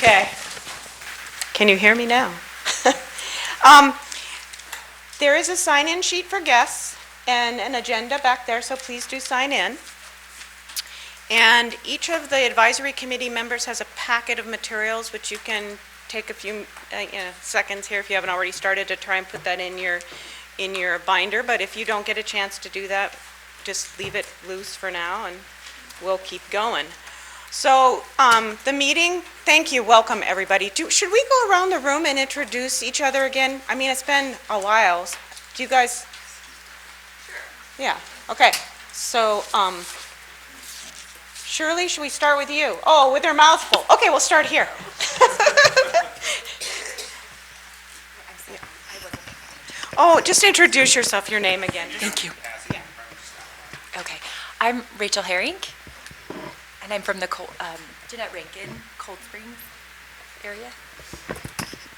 Okay. Can you hear me now? um, there is a sign-in sheet for guests and an agenda back there, so please do sign in. And each of the advisory committee members has a packet of materials which you can take a few seconds here if you haven't already started to try and put that in your binder. But if you don't get a chance to do that, just leave it loose for now and we'll keep going. So the meeting, thank you, welcome everybody. Should we go around the room and introduce each other again? I mean, it's been a while. Do you guys? Sure. Yeah, okay. So Shirley, should we start with you? Oh, with her mouth full. Okay, we'll start here. Oh, just introduce yourself, your name again. Thank you. Okay, I'm Rachel Herring, and I'm from the Jeanette Rankin, Cold Springs area.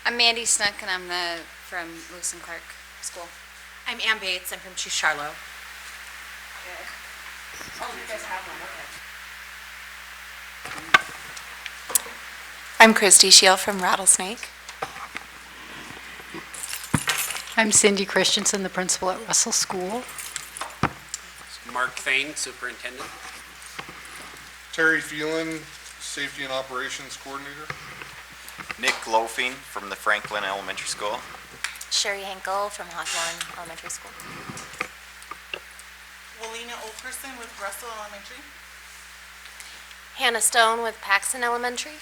I'm Mandy Snook, and I'm from Lewis and Clark School. I'm Ann Bates. I'm from Charlotte. Okay. Oh, you guys have one, okay. I'm Christy Shield from Rattlesnake. I'm Cindy Christensen, the principal at Russell School. Mark Thane, superintendent. Terry Phelan, safety and operations coordinator. Nick Loafing from the Franklin Elementary School. Sherry Henkel from Hawthorne Elementary School. Walina Olperson with Russell Elementary. Hannah Stone with Paxton Elementary.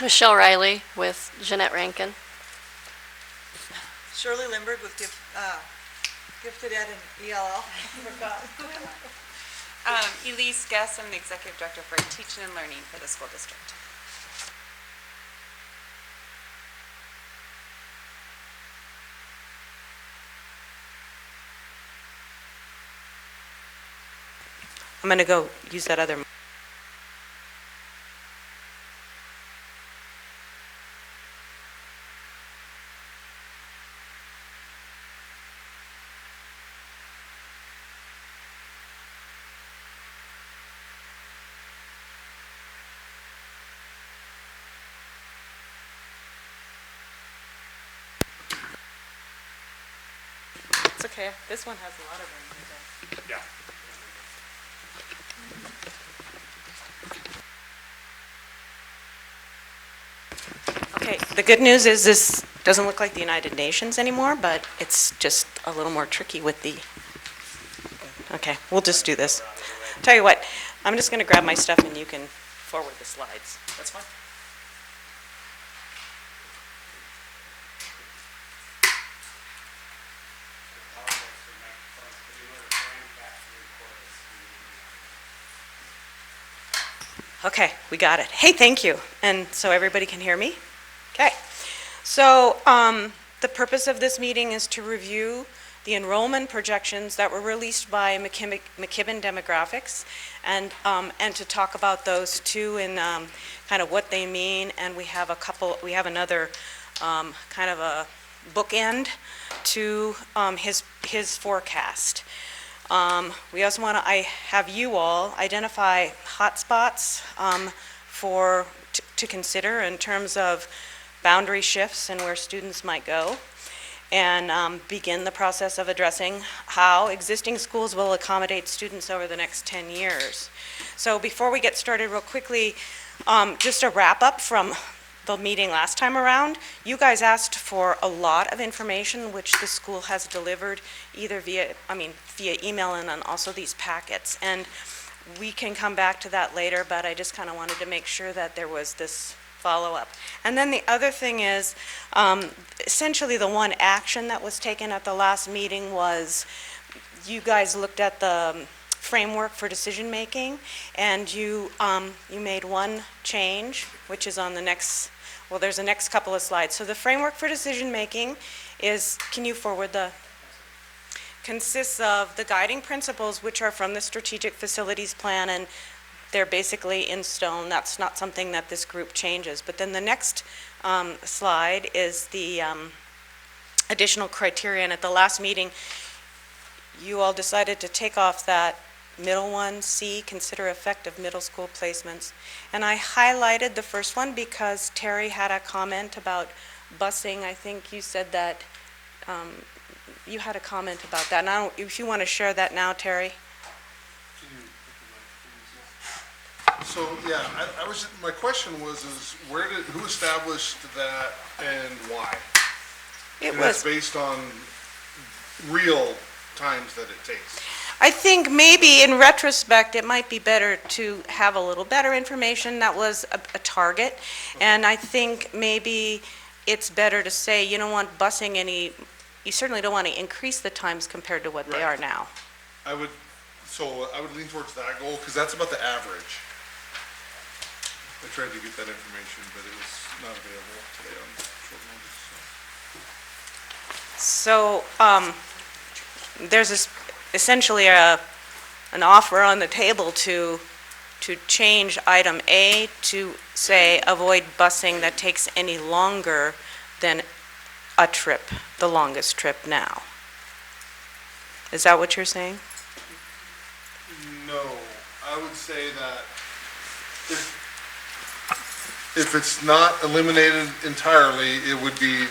Michelle Riley with Jeanette Rankin. Shirley Lindbergh with Gifted Ed and ELL. Elise Guess, I'm the Executive Director for Teaching and Learning for the school district. I'm going to go use that other. It's okay. This one has a lot of room. Yeah. Okay, the good news is this doesn't look like the United Nations anymore, but it's just a little more tricky with the... Okay, we'll just do this. Tell you what, I'm just going to grab my stuff and you can forward the slides. That's fine. Okay, we got it. Hey, thank you. And so everybody can hear me? Okay. So the purpose of this meeting is to review the enrollment projections that were released by McKibben Demographics and to talk about those too and kind of what they mean. And we have another kind of a bookend to his forecast. We also want to have you all identify hotspots to consider in terms of boundary shifts and where students might go, and begin the process of addressing how existing schools will accommodate students over the next 10 years. So before we get started real quickly, just a wrap up from the meeting last time around. You guys asked for a lot of information which the school has delivered either via email and then also these packets. And we can come back to that later, but I just kind of wanted to make sure that there was this follow-up. And then the other thing is, essentially the one action that was taken at the last meeting was you guys looked at the framework for decision making, and you made one change, which is on the next, well, there's the next couple of slides. So the framework for decision making is, can you forward the, consists of the guiding principles, which are from the strategic facilities plan, and they're basically in stone. That's not something that this group changes. But then the next slide is the additional criteria. And at the last meeting, you all decided to take off that middle one, C, consider effect of middle school placements. And I highlighted the first one because Terry had a comment about busing. I think you said that, you had a comment about that. Now, if you want to share that now, Terry? So, yeah, my question was, who established that and why? It And that's was, based on real times that it takes. I think maybe in retrospect, it might be better to have a little better information. That was a target. And I think maybe it's better to say, you don't want busing you certainly don't want to increase the times compared to what they Right. are now. I would lean towards that goal, because that's about the average. I tried to get that information, but it was not available today on short notice. So, there's essentially an offer on the table to change item A to say, avoid busing that takes any longer than a trip, the longest trip now. Is that what you're saying? No, I would say that if it's not eliminated entirely, it would be,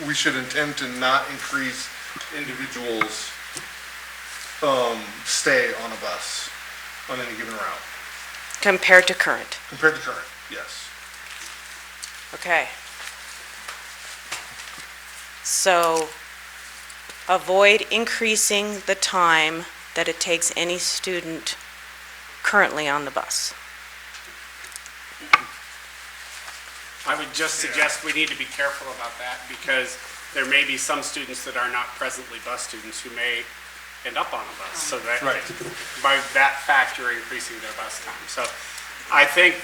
we should intend to not increase individuals' stay on a bus on any given route. Compared to current? Compared to current, yes. Okay. So, avoid increasing the time that it takes any student currently on the bus. I would just suggest we need to be careful about that because there may be some students that are not presently bus students who may end up on a bus. So that, Right. by that fact, you're increasing their bus time. So I think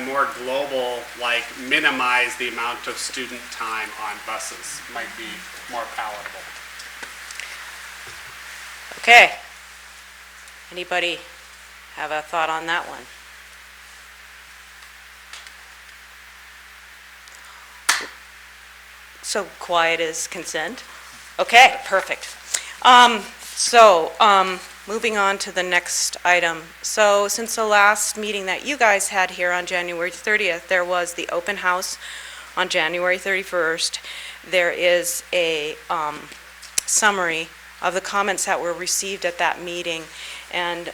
more global, like minimize the amount of student time on buses might be more palatable. Okay. Anybody have a thought on that one? So quiet is consent? Okay, perfect. Moving on to the next item. So since the last meeting that you guys had here on January 30th, there was the open house on January 31st. There is a summary of the comments that were received at that meeting. And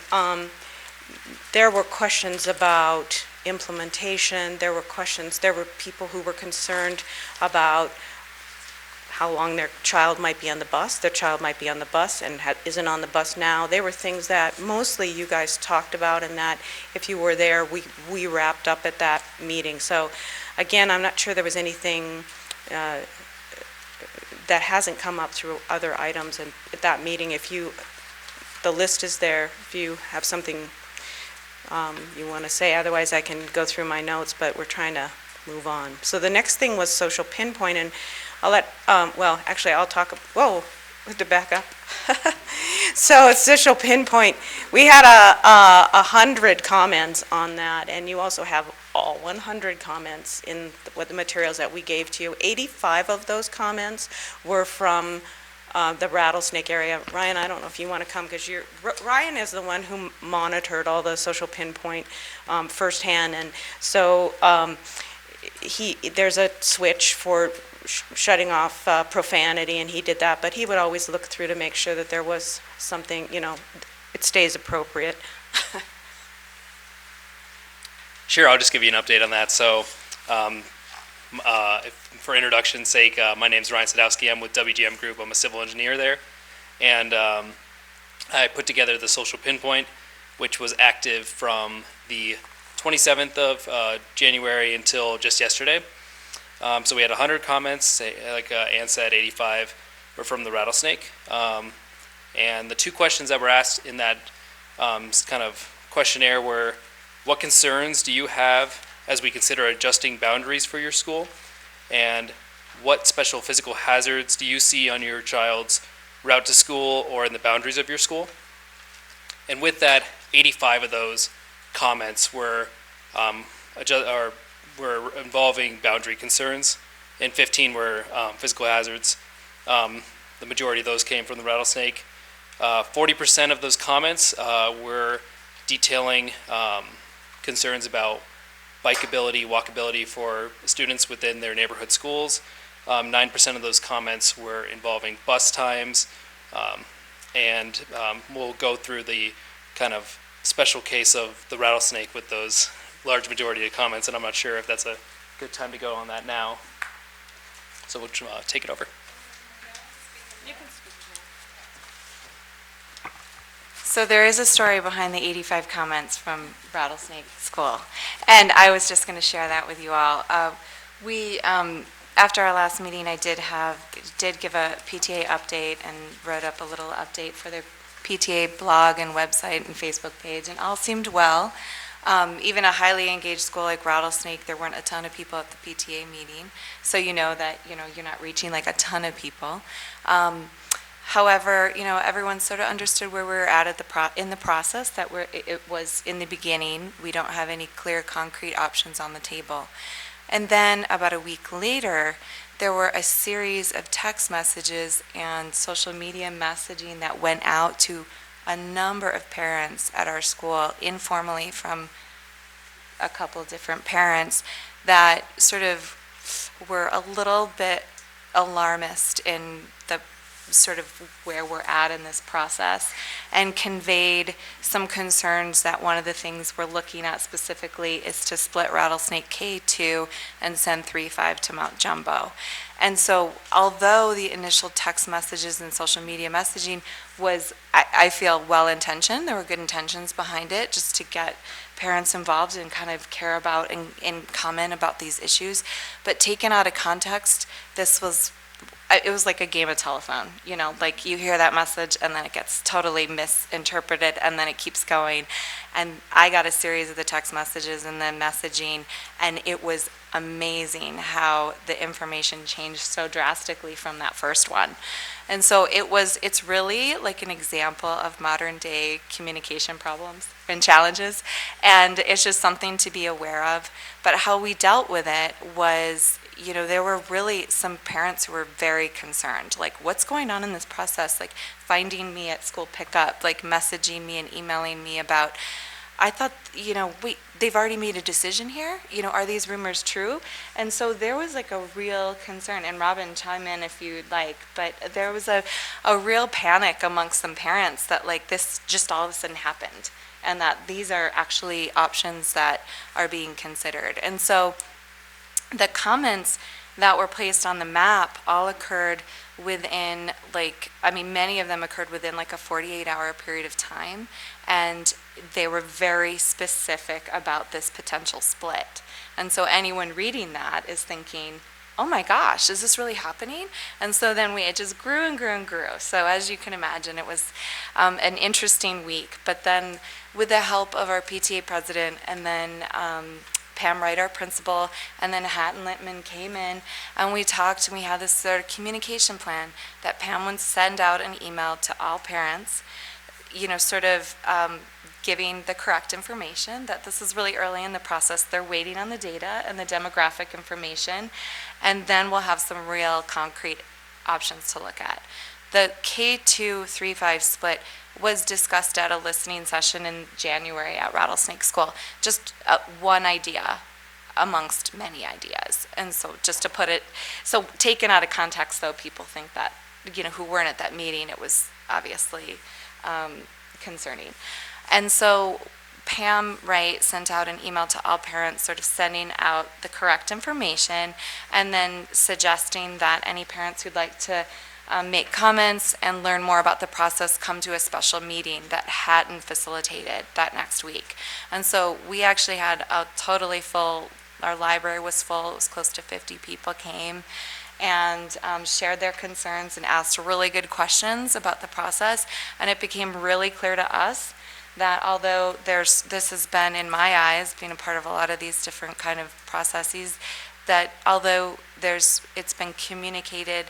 there were questions about implementation. There were people who were concerned about how long their child might be on the bus. Their child might be on the bus and isn't on the bus now. They were things that mostly you guys talked about, and that if you were there, we wrapped up at that meeting. So again, I'm not sure there was anything that hasn't come up through other items and at that meeting. The list is there if you have something you want to say. Otherwise, I can go through my notes, but we're trying to move on. So the next thing was social pinpoint, and I'll let, I'll talk, whoa, we have to back up. So it's social pinpoint. We had 100 comments on that, and you also have all 100 comments in the materials that we gave to you. 85 of those comments were from the Rattlesnake area. Ryan, I don't know if you want to come, because Ryan is the one who monitored all the social pinpoint firsthand, and so there's a switch for shutting off profanity, and he did that, but he would always look through to make sure that there was something, it stays appropriate. Sure, I'll just give you an update on that. So, for introduction's sake, my name's Ryan Sadowski. I'm with WGM Group. I'm a civil engineer there, and I put together the social pinpoint, which was active from the 27th of January until just yesterday. So we had 100 comments, like Ann said, 85 were from the Rattlesnake. And the two questions that were asked in that kind of questionnaire were, what concerns do you have as we consider adjusting boundaries for your school? And what special physical hazards do you see on your child's route to school or in the boundaries of your school? And with that, 85 of those comments were involving boundary concerns, and 15 were physical hazards. The majority of those came from the Rattlesnake. 40% of those comments were detailing concerns about bikeability, walkability for students within their neighborhood schools. 9% of those comments were involving bus times, and we'll go through the kind of special case of the rattlesnake with those large majority of comments, and I'm not sure if that's a good time to go on that now. So we'll take it over. So there is a story behind the 85 comments from Rattlesnake School, and I was just going to share that with you all. After our last meeting, I did give a PTA update and wrote up a little update for their PTA blog and website and Facebook page, and all seemed well. Even a highly engaged school like Rattlesnake, there weren't a ton of people at the PTA meeting, so you know that you're not reaching like a ton of people. However, everyone sort of understood where we were at in the process, that it was in the beginning. We don't have any clear, concrete options on the table. And then about a week later, there were a series of text messages and social media messaging that went out to a number of parents at our school, informally from a couple different parents, that sort of were a little bit alarmist in the sort of where we're at in this process, and conveyed some concerns that one of the things we're looking at specifically is to split Rattlesnake K2 and send 3-5 to Mount Jumbo. And so although the initial text messages and social media messaging was, I feel, well-intentioned, there were good intentions behind it, just to get parents involved and kind of care about and comment about these issues, but taken out of context, it was like a game of telephone, like you hear that message and then it gets totally misinterpreted and then it keeps going. And I got a series of the text messages and then messaging, and it was amazing how the information changed so drastically from that first one. And so it's really like an example of modern day communication problems and challenges, and it's just something to be aware of. But how we dealt with it was, there were really some parents who were very concerned, like, what's going on in this process? Like, finding me at school pickup, like messaging me and emailing me about, I thought, wait, they've already made a decision here? Are these rumors true? And so there was like a real concern, and Robin, chime in if you'd like, but there was a real panic amongst some parents that like this just all of a sudden happened, and that these are actually options that are being considered. And so the comments that were placed on the map all occurred within many of them occurred within like a 48-hour period of time, and they were very specific about this potential split. And so anyone reading that is thinking, oh my gosh, is this really happening? And so then it just grew and grew and grew. So as you can imagine, it was an interesting week. But then with the help of our PTA president, and then Pam Wright, our principal, and then Hatton Littman came in, and we talked, and we had this sort of communication plan that Pam would send out an email to all parents, giving the correct information, that this is really early in the process. They're waiting on the data and the demographic information, and then we'll have some real concrete options to look at. The K2-3-5 split was discussed at a listening session in January at Rattlesnake School. Just one idea amongst many ideas. And so just to put it, so taken out of context though, people think that, who weren't at that meeting, it was obviously concerning. And so Pam Wright sent out an email to all parents sort of sending out the correct information, and then suggesting that any parents who'd like to make comments and learn more about the process come to a special meeting that Hatton facilitated that next week. And so we actually had a totally full, our library was full, it was close to 50 people came and shared their concerns and asked really good questions about the process. And it became really clear to us that although this has been, in my eyes, being a part of a lot of these different kind of processes, that although it's been communicated,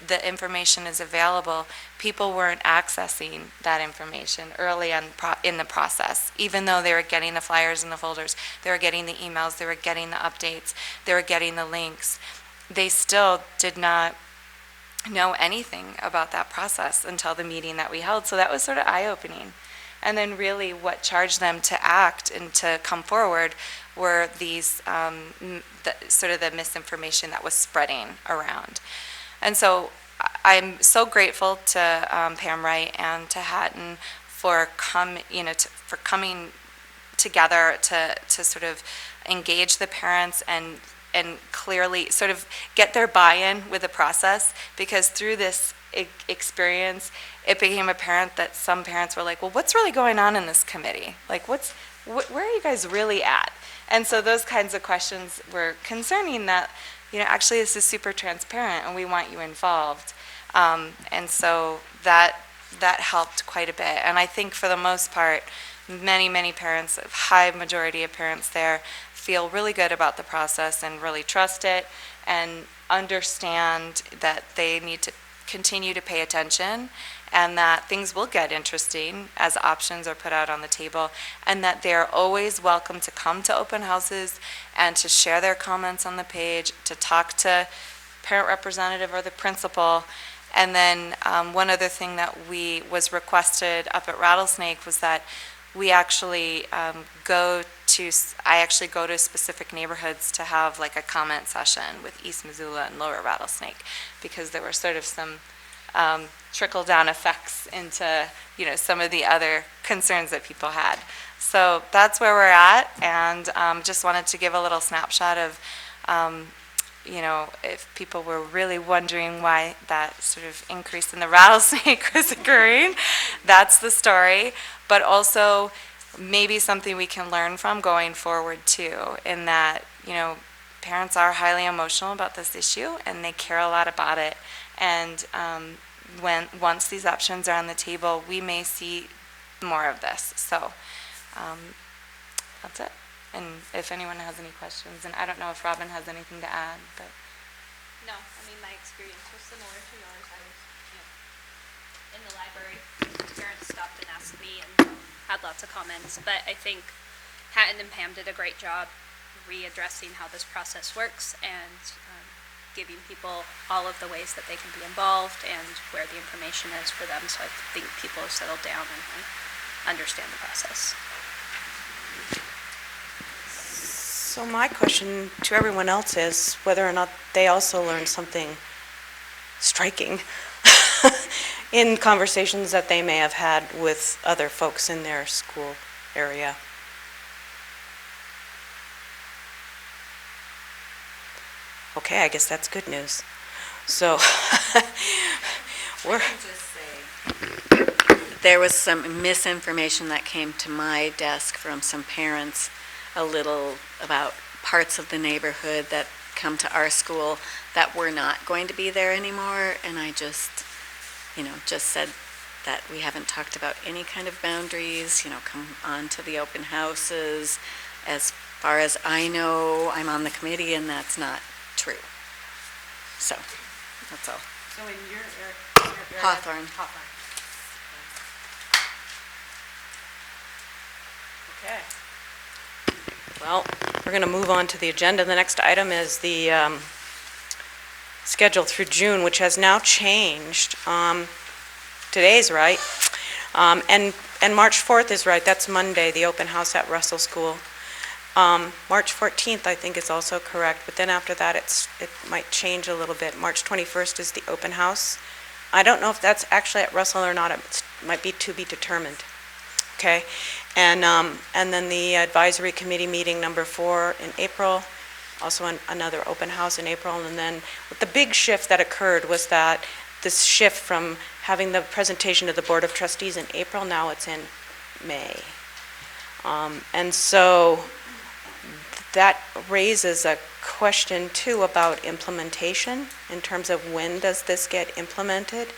the information is available, people weren't accessing that information early on in the process. Even though they were getting the flyers and the folders, they were getting the emails, they were getting the updates, they were getting the links, they still did not know anything about that process until the meeting that we held. So that was sort of eye-opening. And then really what charged them to act and to come forward were these, sort of the misinformation that was spreading around. And so I'm so grateful to Pam Wright and to Hatton for for coming together to sort of engage the parents and clearly sort of get their buy-in with the process, because through this experience, it became apparent that some parents were like, well, what's really going on in this committee? Like, where are you guys really at? And so those kinds of questions were concerning, that, actually this is super transparent and we want you involved. And so that helped quite a bit. And I think for the most part, many parents, a high majority of parents there, feel really good about the process and really trust it and understand that they need to continue to pay attention, and that things will get interesting as options are put out on the table, and that they're always welcome to come to open houses and to share their comments on the page, to talk to parent representative or the principal. And then one other thing that was requested up at Rattlesnake was that we actually go to specific neighborhoods to have like a comment session with East Missoula and Lower Rattlesnake, because there were sort of some trickle-down effects into some of the other concerns that people had. So that's where we're at, and just wanted to give a little snapshot of if people were really wondering why that sort of increase in the rattlesnake was occurring, that's the story. But also maybe something we can learn from going forward too, in that, parents are highly emotional about this issue and they care a lot about it. And once these options are on the table, we may see more of this. So that's it. And if anyone has any questions, and I don't know if Robin has anything to add, but. No, I mean, my experience was similar to yours. I was, in the library. Parents stopped and asked me and had lots of comments. But I think Hatton and Pam did a great job readdressing how this process works and giving people all of the ways that they can be involved and where the information is for them. So I think people have settled down and understand the process. So my question to everyone else is whether or not they also learned something striking in conversations that they may have had with other folks in their school area. Okay, I guess that's good news. So I can just say, there was some misinformation that came to my desk from some parents a little about parts of the neighborhood that come to our school that were not going to be there anymore, and I just said that we haven't talked about any kind of boundaries, come on to the open houses. As far as I know, I'm on the committee and that's not true. So, that's all. So in your area? Hawthorne. Okay. Well, we're going to move on to the agenda. The next item is the schedule through June, which has now changed. Today's right. And March 4th is right. That's Monday, the open house at Russell School. March 14th, I think, is also correct. But then after that, it might change a little bit. March 21st is the open house. I don't know if that's actually at Russell or not. It might be to be determined. Okay. And then the advisory committee meeting number 4 in April, also another open house in April. And then the big shift that occurred was that this shift from having the presentation to the Board of Trustees in April, now it's in May. And so that raises a question too about implementation in terms of when does this get implemented.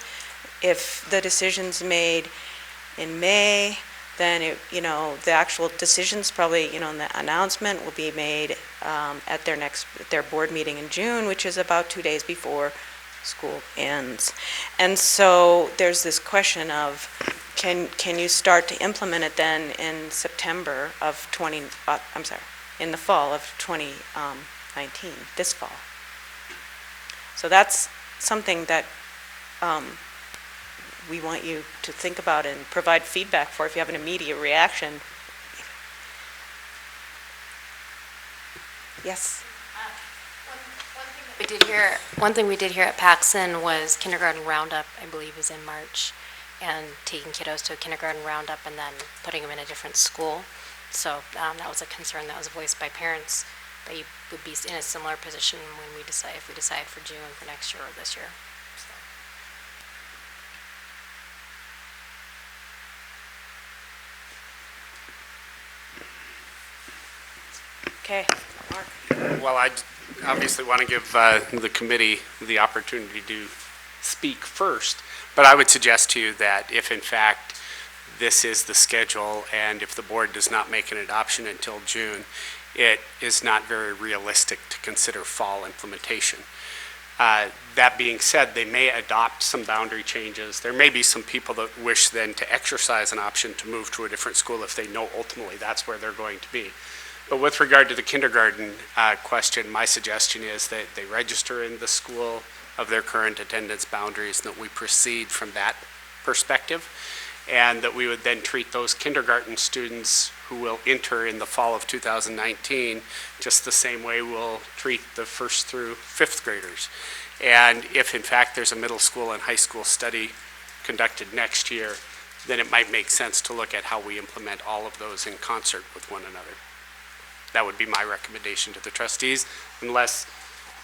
If the decision's made in May, then the actual decisions probably, and the announcement will be made at their board meeting in June, which is about 2 days before school ends. And so there's this question of can you start to implement it then in September of in the fall of 2019, this fall. So that's something that we want you to think about and provide feedback for if you have an immediate reaction. Yes? One thing we did here at Paxson was kindergarten roundup, I believe is in March, and taking kiddos to a kindergarten roundup and then putting them in a different school. So that was a concern that was voiced by parents, that you would be in a similar position when we decide, if we decide for June for next year or this year. So. Okay, Mark. Well, I obviously want to give the committee the opportunity to speak first, but I would suggest to you that if in fact this is the schedule and if the board does not make an adoption until June, it is not very realistic to consider fall implementation. That being said, they may adopt some boundary changes. There may be some people that wish then to exercise an option to move to a different school if they know ultimately that's where they're going to be. But with regard to the kindergarten question, my suggestion is that they register in the school of their current attendance boundaries and that we proceed from that perspective, and that we would then treat those kindergarten students who will enter in the fall of 2019 just the same way we'll treat the first through fifth graders. And if in fact there's a middle school and high school study conducted next year, then it might make sense to look at how we implement all of those in concert with one another. That would be my recommendation to the trustees, unless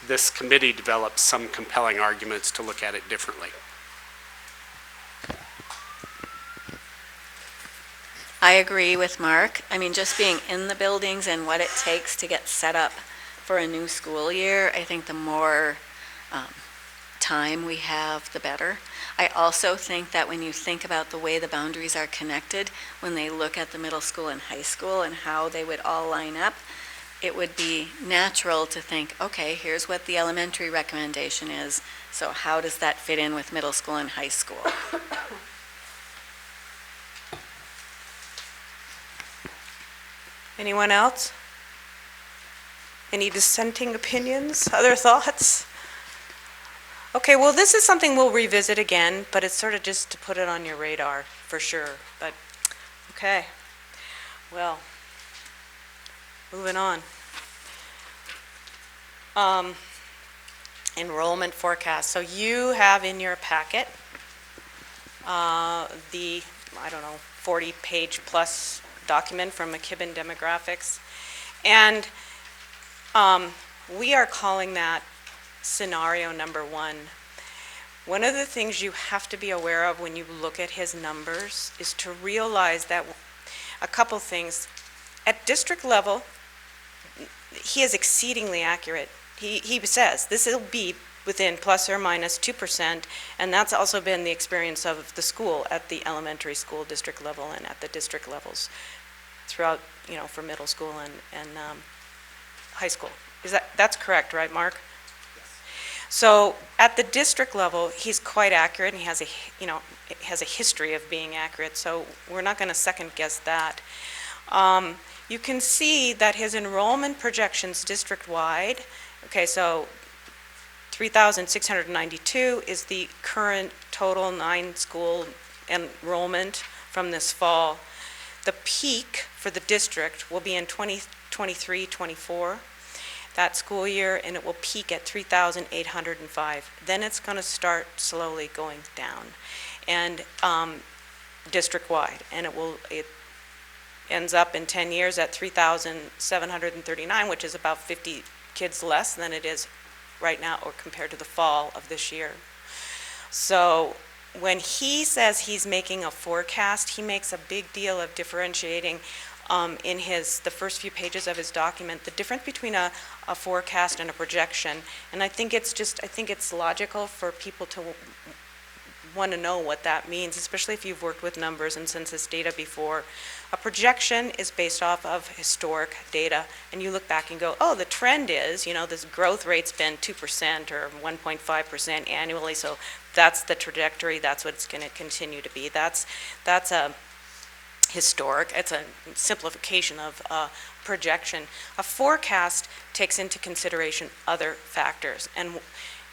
this committee develops some compelling arguments to look at it differently. I agree with Mark. I mean, just being in the buildings and what it takes to get set up for a new school year, I think the more time we have, the better. I also think that when you think about the way the boundaries are connected, when they look at the middle school and high school and how they would all line up, it would be natural to think, okay, here's what the elementary recommendation is, so how does that fit in with middle school and high school? Anyone else? Any dissenting opinions, other thoughts? Okay, well, this is something we'll revisit again, but it's sort of just to put it on your radar, for sure. But, okay. Well, moving on. Enrollment forecast. So you have in your packet the, 40-page plus document from McKibben Demographics. And we are calling that scenario number 1. One of the things you have to be aware of when you look at his numbers is to realize that a couple things. At district level, he is exceedingly accurate. He says this will be within plus or minus 2%, and that's also been the experience of the school at the elementary school district level and at the district levels throughout, for middle school and high school. That's correct, right, Mark? Yes. So at the district level, he's quite accurate, and he has a history of being accurate. So we're not going to second guess that. You can see that his enrollment projections district-wide. Okay, so 3,692 is the current total 9-school enrollment from this fall. The peak for the district will be in 2023-24, that school year, and it will peak at 3,805. Then it's going to start slowly going down, and district-wide, and it ends up in 10 years at 3,739, which is about 50 kids less than it is right now or compared to the fall of this year. So when he says he's making a forecast, he makes a big deal of differentiating in the first few pages of his document, the difference between a forecast and a projection. And I think it's logical for people to want to know what that means, especially if you've worked with numbers and census data before. A projection is based off of historic data, and you look back and go, oh, the trend is, this growth rate's been 2% or 1.5% annually, so that's the trajectory, that's what it's going to continue to be. That's a historic, it's a simplification of projection. A forecast takes into consideration other factors, and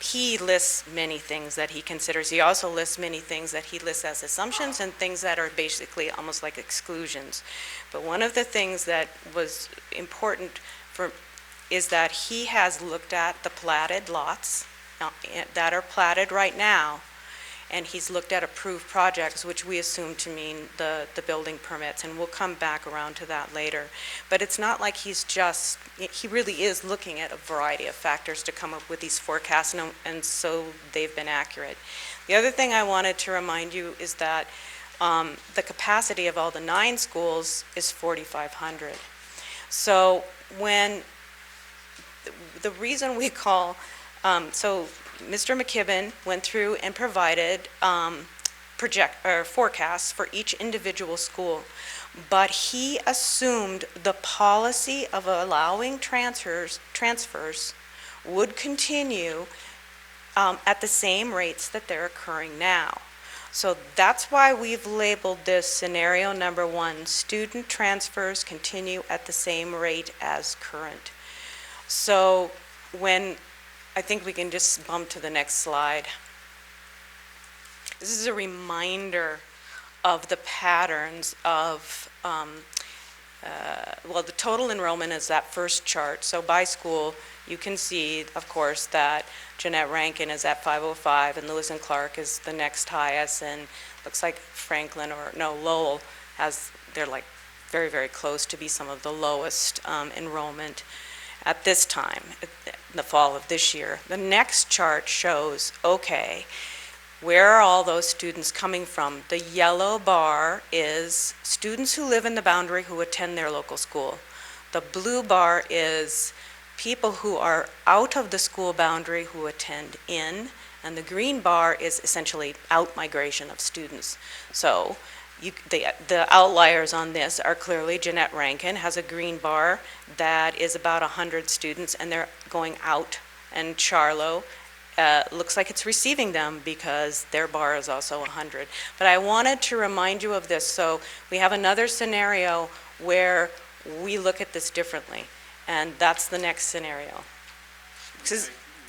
he lists many things that he considers. He also lists many things that he lists as assumptions and things that are basically almost like exclusions. But one of the things that was important is that he has looked at the platted lots that are platted right now, and he's looked at approved projects, which we assume to mean the building permits, and we'll come back around to that later. But it's not like he really is looking at a variety of factors to come up with these forecasts, and so they've been accurate. The other thing I wanted to remind you is that the capacity of all the 9 schools is 4,500. So when the reason we call, so Mr. McKibben went through and provided forecasts for each individual school, but he assumed the policy of allowing transfers would continue at the same rates that they're occurring now. So that's why we've labeled this scenario number 1, student transfers continue at the same rate as current. So I think we can just bump to the next slide. This is a reminder of the patterns of, the total enrollment is that first chart. So by school, you can see, of course, that Jeanette Rankin is at 505 and Lewis and Clark is the next highest, and looks like Lowell they're like very, very close to be some of the lowest enrollment at this time, in the fall of this year. The next chart shows, okay, where are all those students coming from? The yellow bar is students who live in the boundary who attend their local school. The blue bar is people who are out of the school boundary who attend in, and the green bar is essentially out migration of students. So the outliers on this are clearly Jeanette Rankin has a green bar that is about 100 students, and they're going out, and Charlo looks like it's receiving them because their bar is also 100. But I wanted to remind you of this, so we have another scenario where we look at this differently, and that's the next scenario.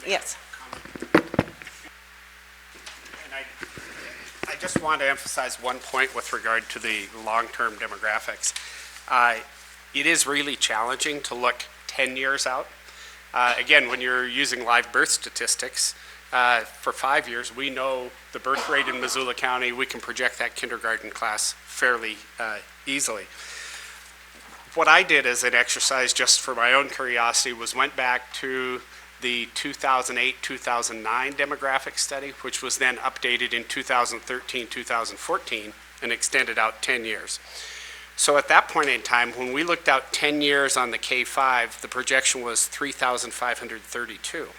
Yes. I just want to emphasize one point with regard to the long-term demographics. It is really challenging to look 10 years out. Again, when you're using live birth statistics, for 5 years, we know the birth rate in Missoula County. We can project that kindergarten class fairly easily. What I did as an exercise, just for my own curiosity, was went back to the 2008-2009 demographic study, which was then updated in 2013-2014 and extended out 10 years. So at that point in time, when we looked out 10 years on the K-5, the projection was 3,532.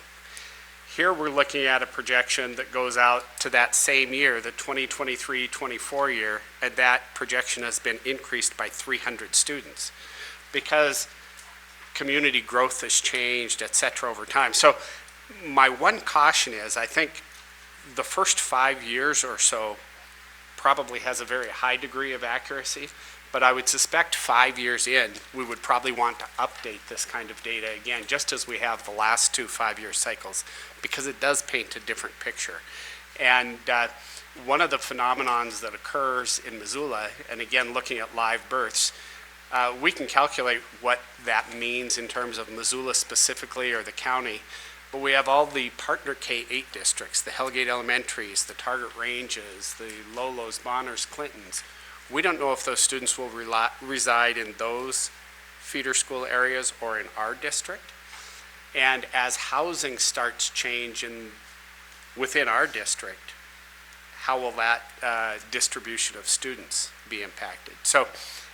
Here we're looking at a projection that goes out to that same year, the 2023-24 year, and that projection has been increased by 300 students because community growth has changed, et cetera, over time. So my one caution is, I think the first 5 years or so probably has a very high degree of accuracy, but I would suspect 5 years in, we would probably want to update this kind of data again, just as we have the last 2 5-year cycles, because it does paint a different picture. And one of the phenomenons that occurs in Missoula, and again, looking at live births, we can calculate what that means in terms of Missoula specifically or the county, but we have all the partner K-8 districts, the Hellgate Elementaries, the Target Ranges, the Lolos, Bonners, Clintons. We don't know if those students will reside in those feeder school areas or in our district. And as housing starts change within our district, how will that distribution of students be impacted? So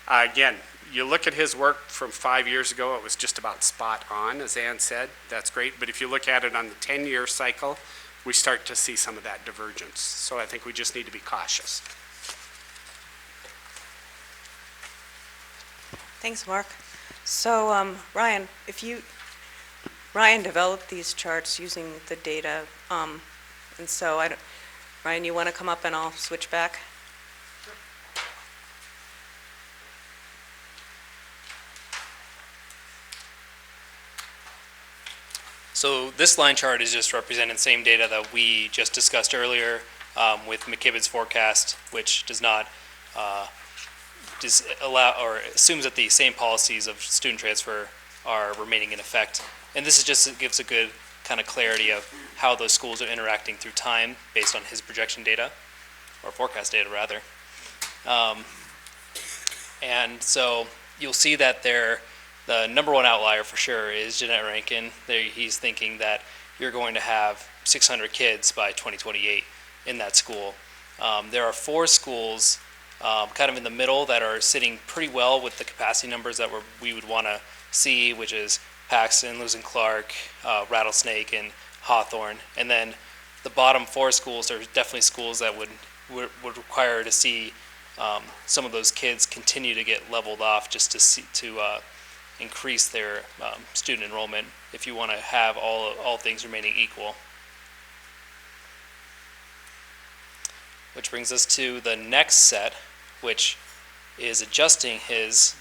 again, you look at his work from 5 years ago, it was just about spot on, as Ann said. That's great. But if you look at it on the 10-year cycle, we start to see some of that divergence. So I think we just need to be cautious. Thanks, Mark. So Ryan, Ryan developed these charts using the data, and so Ryan, you want to come up and I'll switch back? So this line chart is just representing the same data that we just discussed earlier with McKibben's forecast, which does not allow or assumes that the same policies of student transfer are remaining in effect. And this is just it gives a good kind of clarity of how those schools are interacting through time based on his projection data, or forecast data rather. And so you'll see that the number one outlier for sure is Jeanette Rankin. He's thinking that you're going to have 600 kids by 2028 in that school. There are 4 schools kind of in the middle that are sitting pretty well with the capacity numbers that we would want to see, which is Paxton, Lewis and Clark, Rattlesnake, and Hawthorne. And then the bottom 4 schools are definitely schools that would require to see some of those kids continue to get leveled off just to increase their student enrollment if you want to have all things remaining equal. Which brings us to the next set, which is adjusting his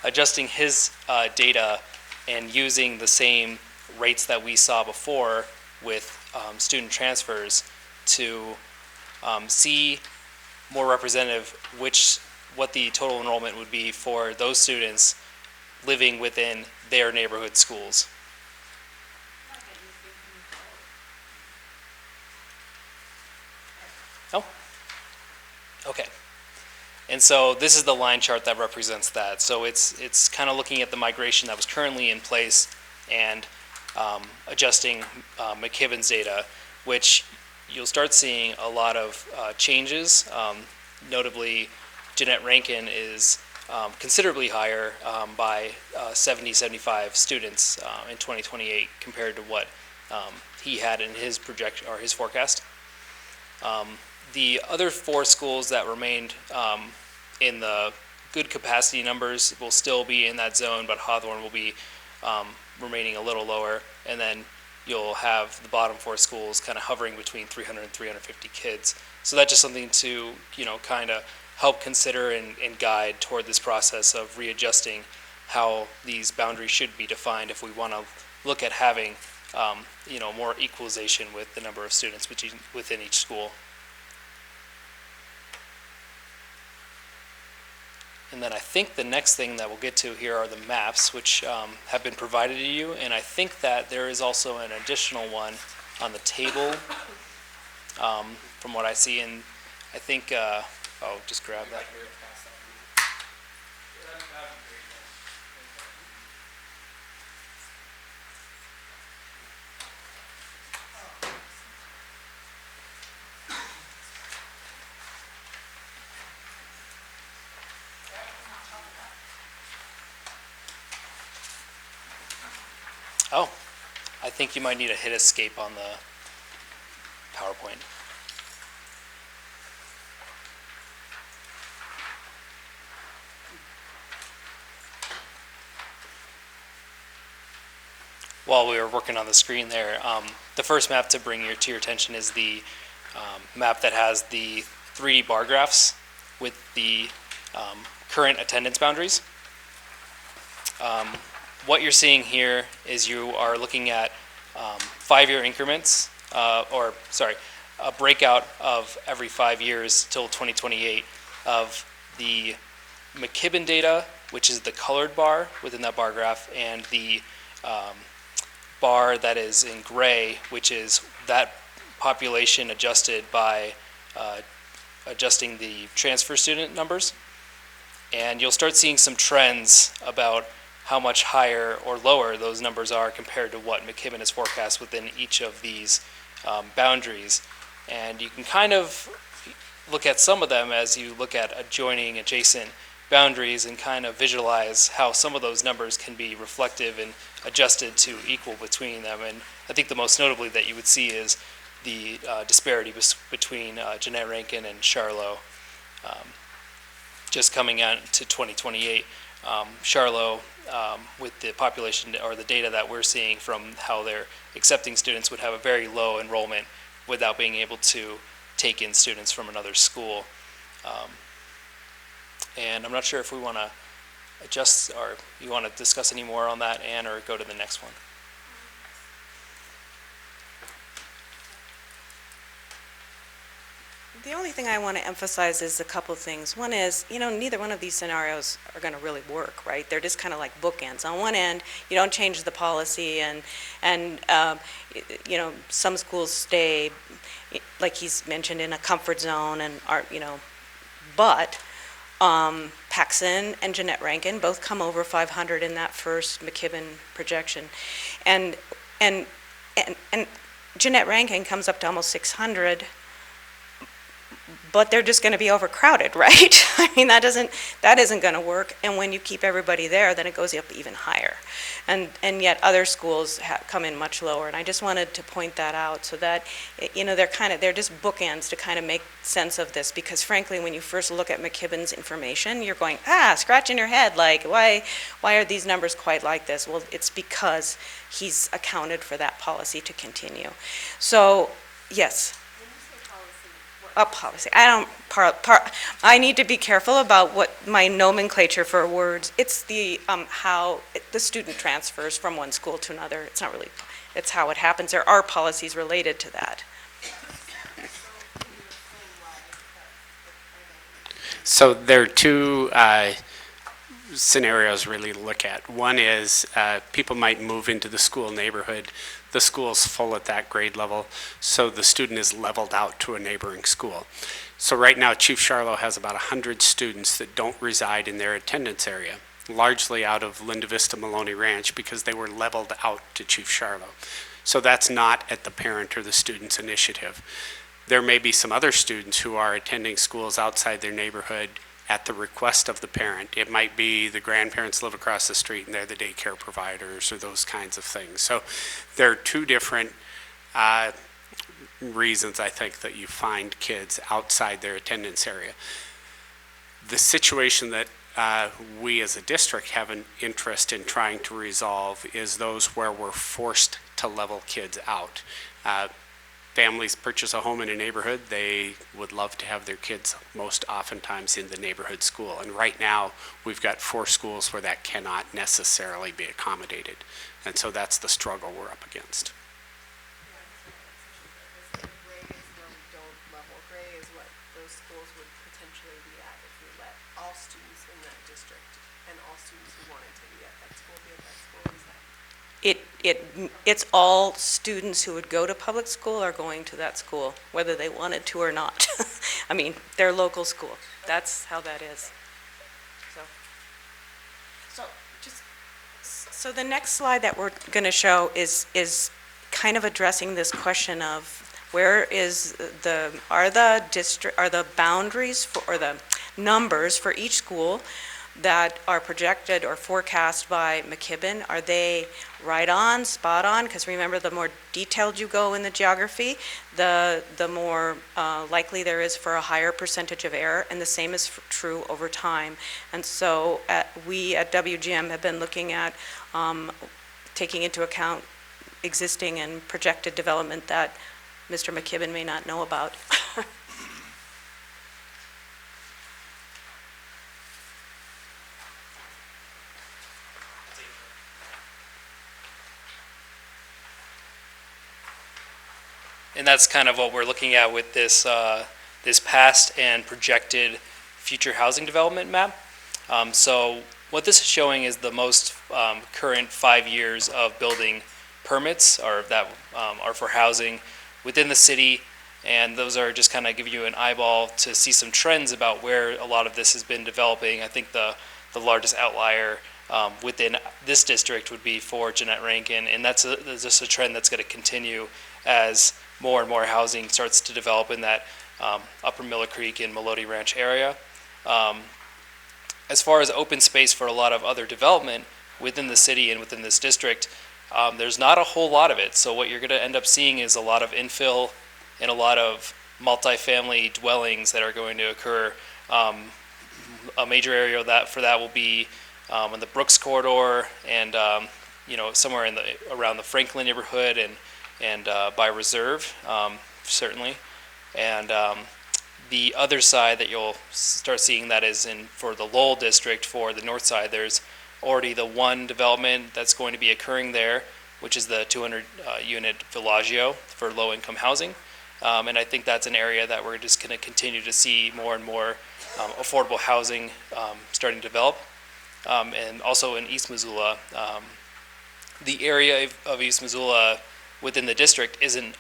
adjusting his data and using the same rates that we saw before with student transfers to see more representative what the total enrollment would be for those students living within their neighborhood schools. Oh, okay. And so this is the line chart that represents that. So it's kind of looking at the migration that was currently in place and adjusting McKibben's data, which you'll start seeing a lot of changes. Notably, Jeanette Rankin is considerably higher by 75 students in 2028 compared to what he had in his projection or his forecast. The other 4 schools that remained in the good capacity numbers will still be in that zone, but Hawthorne will be remaining a little lower, and then you'll have the bottom 4 schools kind of hovering between 300 and 350 kids. So that's just something to kind of help consider and guide toward this process of readjusting how these boundaries should be defined if we want to look at having more equalization with the number of students within each school. And then I think the next thing that we'll get to here are the maps, which have been provided to you. And I think that there is also an additional one on the table from what I see. And I think, just grab that. Oh, I think you might need to hit escape on the PowerPoint. While we were working on the screen there, the first map to bring to your attention is the map that has the 3D bar graphs with the current attendance boundaries. What you're seeing here is you are looking at 5-year increments, a breakout of every 5 years till 2028 of the McKibben data, which is the colored bar within that bar graph, and the bar that is in gray, which is that population adjusted by adjusting the transfer student numbers. And you'll start seeing some trends about how much higher or lower those numbers are compared to what McKibben has forecast within each of these boundaries. And you can kind of look at some of them as you look at adjacent boundaries and kind of visualize how some of those numbers can be reflective and adjusted to equal between them. And I think the most notably that you would see is the disparity between Jeanette Rankin and Charlo. Just coming out to 2028, Charlo, with the population or the data that we're seeing from how they're accepting students, would have a very low enrollment without being able to take in students from another school. And I'm not sure if we want to adjust, or you want to discuss any more on that, Ann, or go to the next one? The only thing I want to emphasize is a couple things. One is, neither one of these scenarios are going to really work, right? They're just kind of like bookends. On one end, you don't change the policy, and some schools stay, like he's mentioned, in a comfort zone and are, but Paxson and Jeanette Rankin both come over 500 in that first McKibben projection, and Jeanette Rankin comes up to almost 600. But they're just going to be overcrowded, right? I mean, that isn't going to work. And when you keep everybody there, then it goes up even higher. And yet other schools come in much lower. And I just wanted to point that out so that, they're just bookends to kind of make sense of this. Because frankly, when you first look at McKibben's information, you're going, scratching your head, like, why are these numbers quite like this? Well, it's because he's accounted for that policy to continue. So, yes. A policy. I need to be careful about what my nomenclature for words. It's the how the student transfers from one school to another. It's not really. It's how it happens. There are policies related to that. So there are two scenarios really to look at. One is people might move into the school neighborhood. The school's full at that grade level, so the student is leveled out to a neighboring school. So right now, Chief Charlo has about 100 students that don't reside in their attendance area, largely out of Linda Vista Maloney Ranch because they were leveled out to Chief Charlo. So that's not at the parent or the student's initiative. There may be some other students who are attending schools outside their neighborhood at the request of the parent. It might be the grandparents live across the street and they're the daycare providers or those kinds of things. So there are two different reasons, I think, that you find kids outside their attendance area. The situation that we as a district have an interest in trying to resolve is those where we're forced to level kids out. Families purchase a home in a neighborhood, they would love to have their kids most oftentimes in the neighborhood school. And right now, we've got 4 schools where that cannot necessarily be accommodated. And so that's the struggle we're up against. Gray is what those schools would potentially be at if we let all students in that district and all students who wanted to be at that school be at that school. Is that It's all students who would go to public school are going to that school, whether they wanted to or not. I mean, their local school. That's how that is. So the next slide that we're going to show is kind of addressing this question of where are the boundaries or the numbers for each school that are projected or forecast by McKibben, are they right on, spot on? Because remember, the more detailed you go in the geography, the more likely there is for a higher percentage of error, and the same is true over time. And so we at WGM have been looking at taking into account existing and projected development that Mr. McKibben may not know about. And that's kind of what we're looking at with this this past and projected future housing development map. So what this is showing is the most current 5 years of building permits or that are for housing within the city, and those are just kind of give you an eyeball to see some trends about where a lot of this has been developing. I think the largest outlier within this district would be for Jeanette Rankin, and that's just a trend that's going to continue as more and more housing starts to develop in that Upper Miller Creek and Maloney Ranch area. As far as open space for a lot of other development within the city and within this district, there's not a whole lot of it. So what you're going to end up seeing is a lot of infill and a lot of multifamily dwellings that are going to occur. A major area for that will be in the Brooks corridor and somewhere around the Franklin neighborhood and by Reserve, certainly. And The other side that you'll start seeing that is in for the Lowell district, for the north side, there's already the one development that's going to be occurring there, which is the 200 unit Villaggio for low income housing. And I think that's an area that we're just going to continue to see more and more affordable housing starting to develop. And also in East Missoula, the area of East Missoula within the district isn't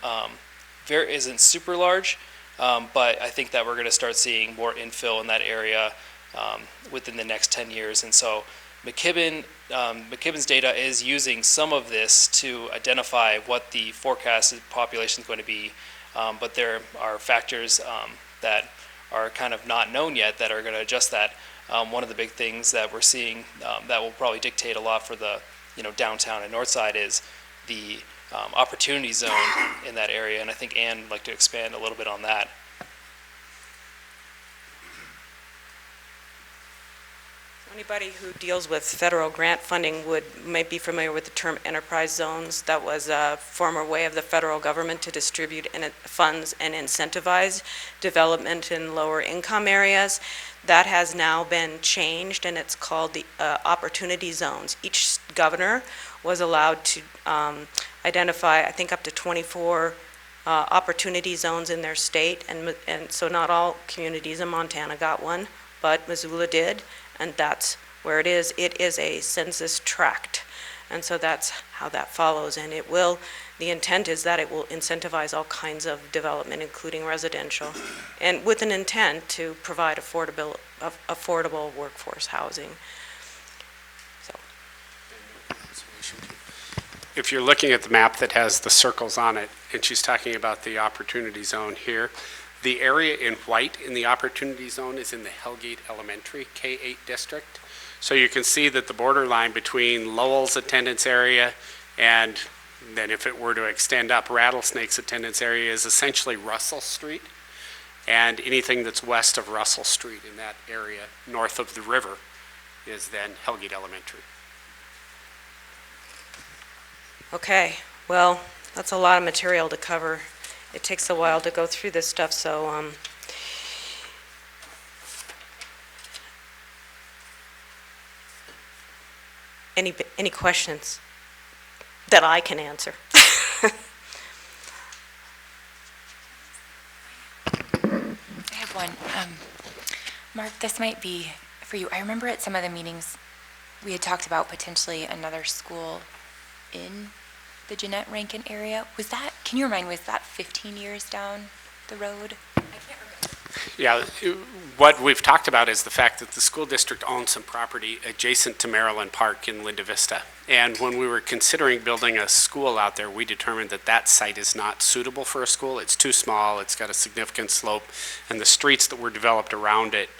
super large, but I think that we're going to start seeing more infill in that area within the next 10 years. And so McKibben's data is using some of this to identify what the forecasted population is going to be, but there are factors that are kind of not known yet that are going to adjust that. One of the big things that we're seeing that will probably dictate a lot for the downtown and north side is the opportunity zone in that area, and I think Ann would like to expand a little bit on that. Anybody who deals with federal grant funding might be familiar with the term enterprise zones. That was a former way of the federal government to distribute funds and incentivize development in lower income areas. That has now been changed, and it's called the opportunity zones. Each governor was allowed to identify, I think, up to 24 opportunity zones in their state, and so not all communities in Montana got one, but Missoula did. And that's where it is. It is a census tract. And so that's how that follows. And the intent is that it will incentivize all kinds of development, including residential, and with an intent to provide affordable workforce housing. So. If you're looking at the map that has the circles on it, and she's talking about the opportunity zone here, the area in white in the opportunity zone is in the Hellgate Elementary K-8 district. So you can see that the borderline between Lowell's attendance area and then if it were to extend up, Rattlesnake's attendance area is essentially Russell Street. And anything that's west of Russell Street in that area, north of the river, is then Hellgate Elementary. Okay, well, that's a lot of material to cover. It takes a while to go through this stuff, so any questions that I can answer? I have one. Mark, this might be for you. I remember at some of the meetings we had talked about potentially another school in the Jeanette Rankin area. Can you remind me, was that 15 years down the road? I can't remember. Yeah, what we've talked about is the fact that the school district owns some property adjacent to Maryland Park in Linda Vista. And when we were considering building a school out there, we determined that that site is not suitable for a school. It's too small, it's got a significant slope, and the streets that were developed around it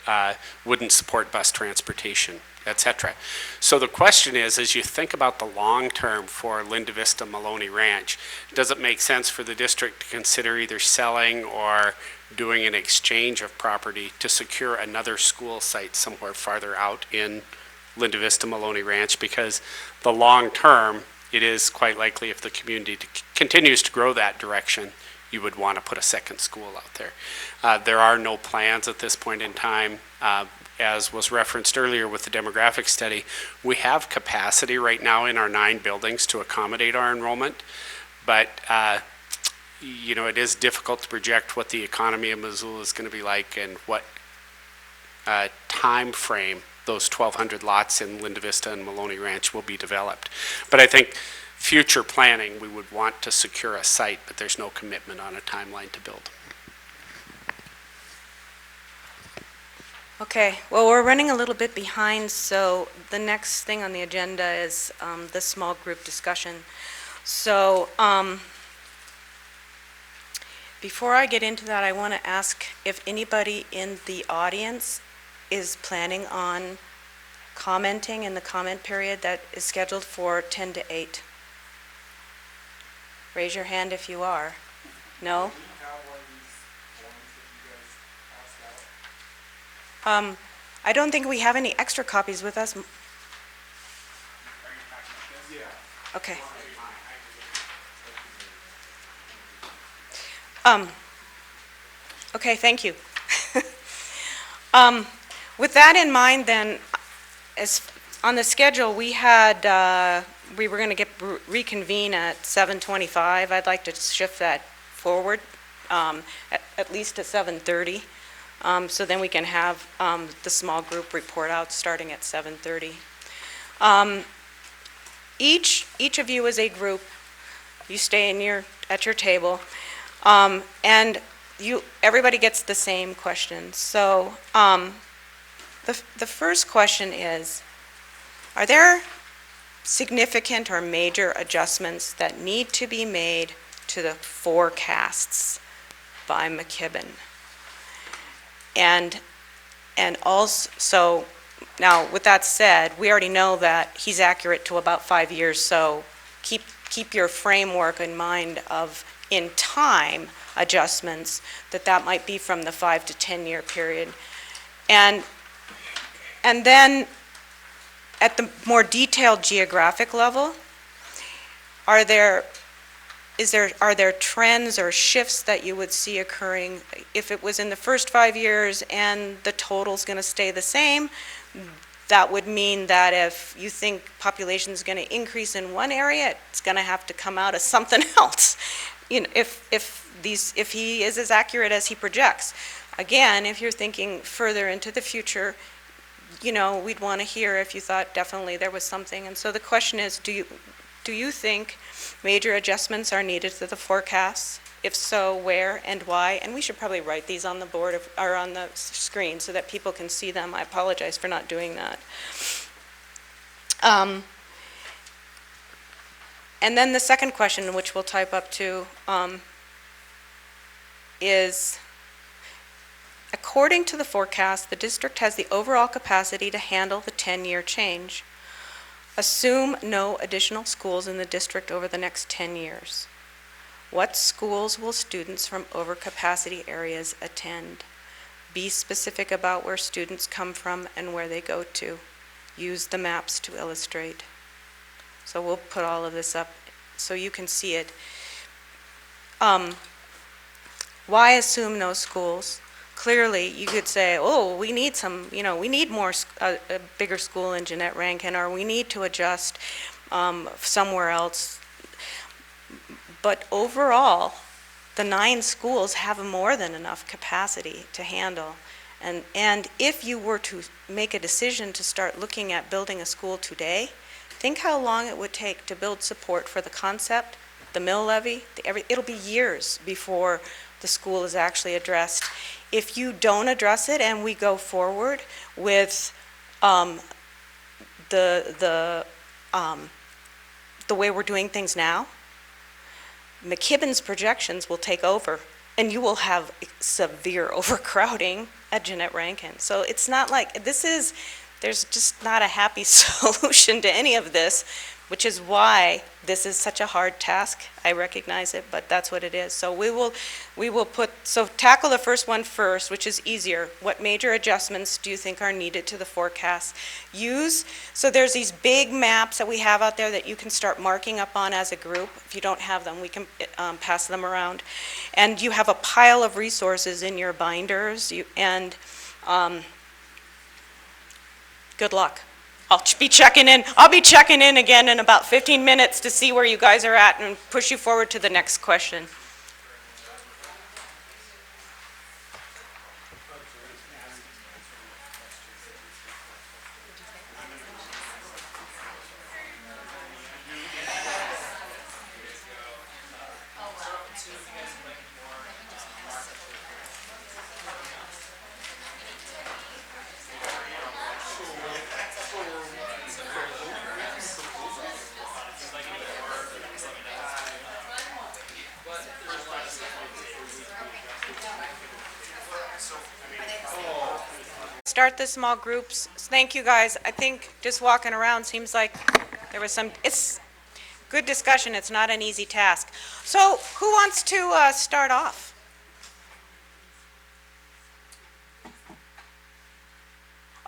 wouldn't support bus transportation, etc. So the question is, as you think about the long term for Linda Vista Maloney Ranch, does it make sense for the district to consider either selling or doing an exchange of property to secure another school site somewhere farther out in Linda Vista Maloney Ranch? Because the long term, it is quite likely if the community continues to grow that direction, you would want to put a second school out there. There are no plans at this point in time. As was referenced earlier with the demographic study, we have capacity right now in our 9 buildings to accommodate our enrollment, but it is difficult to project what the economy of Missoula is going to be like and what time frame those 1,200 lots in Linda Vista and Maloney Ranch will be developed. But I think future planning, we would want to secure a site, but there's no commitment on a timeline to build. Okay, well, we're running a little bit behind, so the next thing on the agenda is the small group discussion. So before I get into that, I want to ask if anybody in the audience is planning on commenting in the comment period that is scheduled for 10 to 8. Raise your hand if you are. No? I don't think we have any extra copies with us. Okay. Okay, thank you. With that in mind, then, as, on the schedule, we had, we were going to reconvene at 7:25. I'd like to shift that forward, at least to 7:30, so then we can have the small group report out starting at 7:30. Each of you is a group. You stay at your table, and everybody gets the same questions. So the first question is, are there significant or major adjustments that need to be made to the forecasts by McKibben? And also, so now with that said, we already know that he's accurate to about 5 years, so keep your framework in mind of, in time, adjustments, that might be from the 5 to 10 year period. And then at the more detailed geographic level, are there trends or shifts that you would see occurring? If it was in the first 5 years and the total's going to stay the same, that would mean that if you think population is going to increase in one area, it's going to have to come out of something else. You know, if he is as accurate as he projects. Again, if you're thinking further into the future, you know, we'd want to hear if you thought definitely there was something. And so the question is, do you think major adjustments are needed to the forecasts? If so, where and why? And we should probably write these on the board or on the screen so that people can see them. I apologize for not doing that. And then the second question, which we'll type up to, is, according to the forecast, the district has the overall capacity to handle the 10-year change. Assume no additional schools in the district over the next 10 years. What schools will students from overcapacity areas attend? Be specific about where students come from and where they go to. Use the maps to illustrate. So we'll put all of this up so you can see it. Why assume no schools? Clearly, you could say, oh, we need some, you know, we need more, a bigger school in Jeanette Rankin, or we need to adjust somewhere else. But overall, the 9 schools have more than enough capacity to handle. And if you were to make a decision to start looking at building a school today, think how long it would take to build support for the concept, the mill levy, it'll be years before the school is actually addressed. If you don't address it and we go forward with the way we're doing things now, McKibben's projections will take over, and you will have severe overcrowding at Jeanette Rankin. So it's not like, there's just not a happy solution to any of this, which is why this is such a hard task. I recognize it, but that's what it is. So we will tackle the first one first, which is easier. What major adjustments do you think are needed to the forecast? So there's these big maps that we have out there that you can start marking up on as a group. If you don't have them, we can pass them around. And you have a pile of resources in your binders, good luck. I'll be checking in again in about 15 minutes to see where you guys are at and push you forward to the next question. Start the small groups. Thank you, guys. I think just walking around seems like there was it's good discussion. It's not an easy task. So who wants to start off?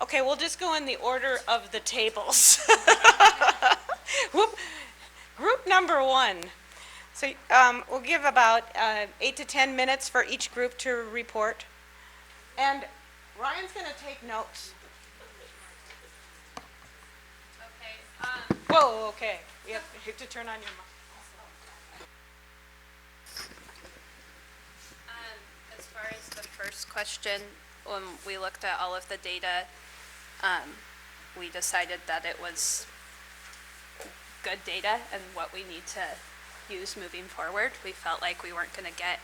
Okay, we'll just go in the order of the tables. Group number 1. So we'll give about 8 to 10 minutes for each group to report. And Ryan's gonna take notes. Okay. Whoa, okay. You have to turn on your mic. As far as the first question, when we looked at all of the data, we decided that it was good data and what we need to use moving forward. We felt like we weren't going to get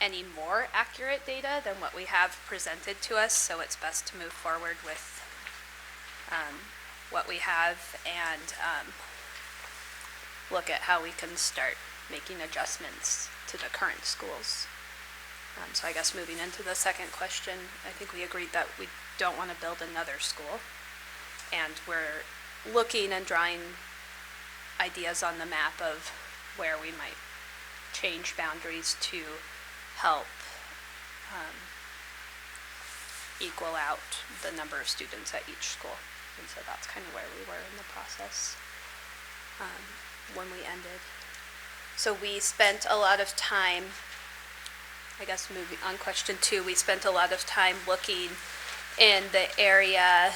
any more accurate data than what we have presented to us, so it's best to move forward with what we have and look at how we can start making adjustments to the current schools. So I guess moving into the second question, I think we agreed that we don't want to build another school. And we're looking and drawing ideas on the map of where we might change boundaries to help equal out the number of students at each school. And so that's kind of where we were in the process when we ended. So we spent a lot of time, I guess moving on question 2, we spent a lot of time looking in the area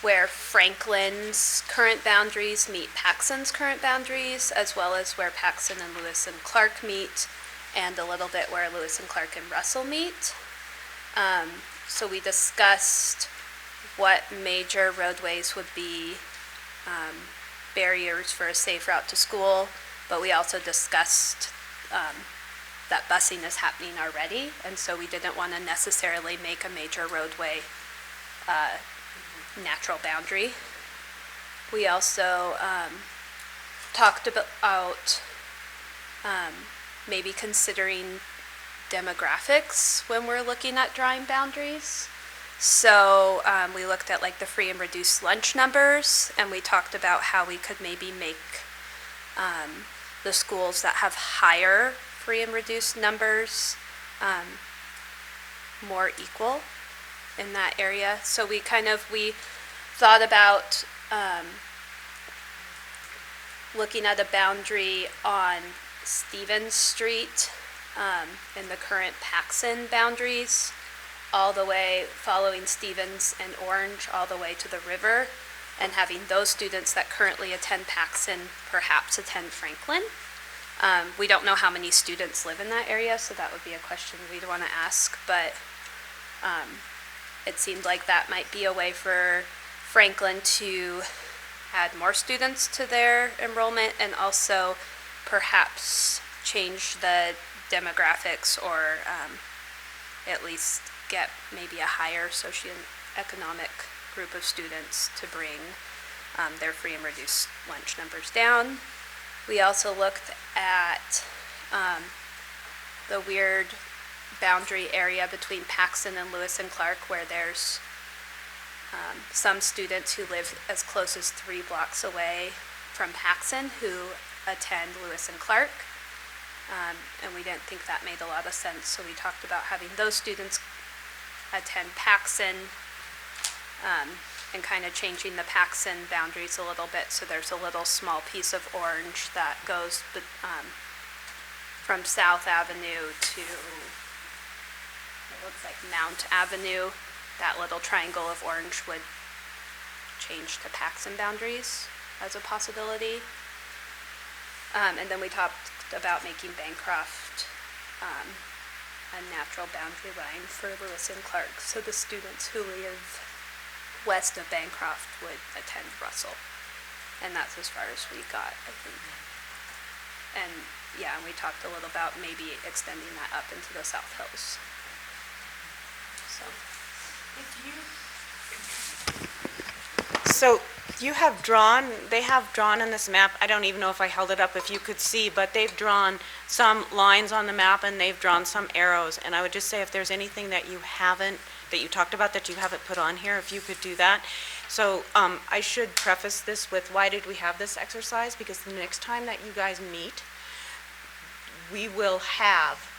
where Franklin's current boundaries meet Paxton's current boundaries, as well as where Paxton and Lewis and Clark meet, and a little bit where Lewis and Clark and Russell meet. So we discussed what major roadways would be barriers for a safe route to school, but we also discussed that busing is happening already, and so we didn't want to necessarily make a major roadway natural boundary. We also talked about maybe considering demographics when we're looking at drawing boundaries. So we looked at like the free and reduced lunch numbers, and we talked about how we could maybe make the schools that have higher free and reduced numbers more equal in that area. So we thought about looking at a boundary on Stevens Street in the current Paxton boundaries, all the way following Stevens and Orange all the way to the river, and having those students that currently attend Paxton perhaps attend Franklin. We don't know how many students live in that area, so that would be a question we'd want to ask, but it seemed like that might be a way for Franklin to add more students to their enrollment and also perhaps change the demographics or at least get maybe a higher socioeconomic group of students to bring their free and reduced lunch numbers down. We also looked at the weird boundary area between Paxton and Lewis and Clark, where there's some students who live as close as 3 blocks away from Paxton who attend Lewis and Clark. And we didn't think that made a lot of sense, so we talked about having those students attend Paxton and kind of changing the Paxton boundaries a little bit, so there's a little small piece of orange that goes from South Avenue to, it looks like Mount Avenue. That little triangle of orange would change to Paxton boundaries as a possibility. And then we talked about making Bancroft a natural boundary line for Lewis and Clark, so the students who live west of Bancroft would attend Russell. And that's as far as we got, I think. And yeah, and we talked a little about maybe extending that up into the South Hills. So. So they have drawn in this map, I don't even know if I held it up if you could see, but they've drawn some lines on the map and they've drawn some arrows. And I would just say if there's anything that you talked about that you haven't put on here, if you could do that. So I should preface this with why did we have this exercise? Because the next time that you guys meet, we will have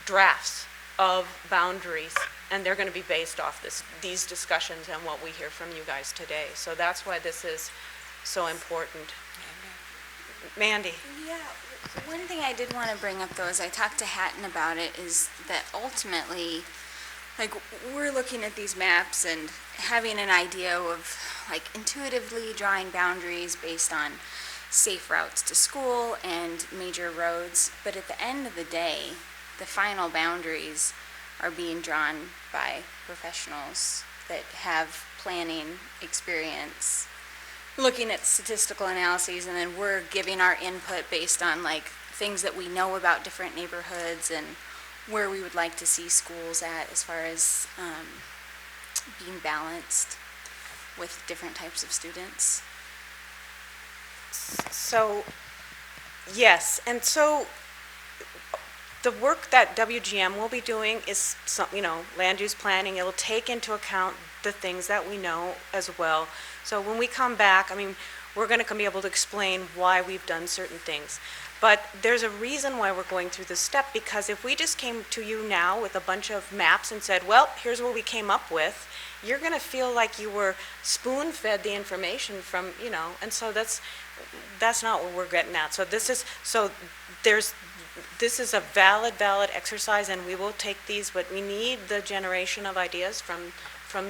drafts of boundaries, and they're going to be based off these discussions and what we hear from you guys today. So that's why this is so important. Mandy? Yeah, One thing I did want to bring up though, is I talked to Hatton about it, is that ultimately, like, we're looking at these maps and having an idea of, like, intuitively drawing boundaries based on safe routes to school and major roads, but at the end of the day, the final boundaries are being drawn by professionals that have planning experience, looking at statistical analyses, and then we're giving our input based on like things that we know about different neighborhoods and where we would like to see schools at as far as being balanced with different types of students. So, yes, and so the work that WGM will be doing is some, land use planning. It'll take into account the things that we know as well. So when we come back, we're going to be able to explain why we've done certain things. But there's a reason why we're going through this step, because if we just came to you now with a bunch of maps and said, well, here's what we came up with, you're going to feel like you were spoon-fed the information from, and so that's not what we're getting at. So this is a valid exercise, and we will take these, but we need the generation of ideas from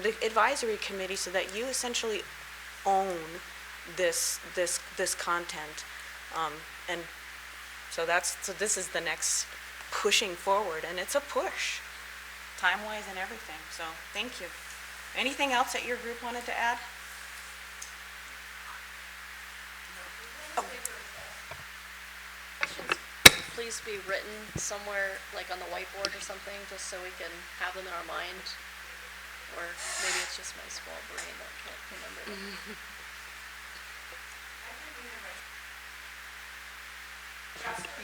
the advisory committee so that you essentially own this content. And so this is the next pushing forward, and it's a push, time-wise and everything. So thank you. Anything else that your group wanted to add? Questions please be written somewhere, like on the whiteboard or something, just so we can have them in our mind. Or maybe it's just my small brain that can't remember them.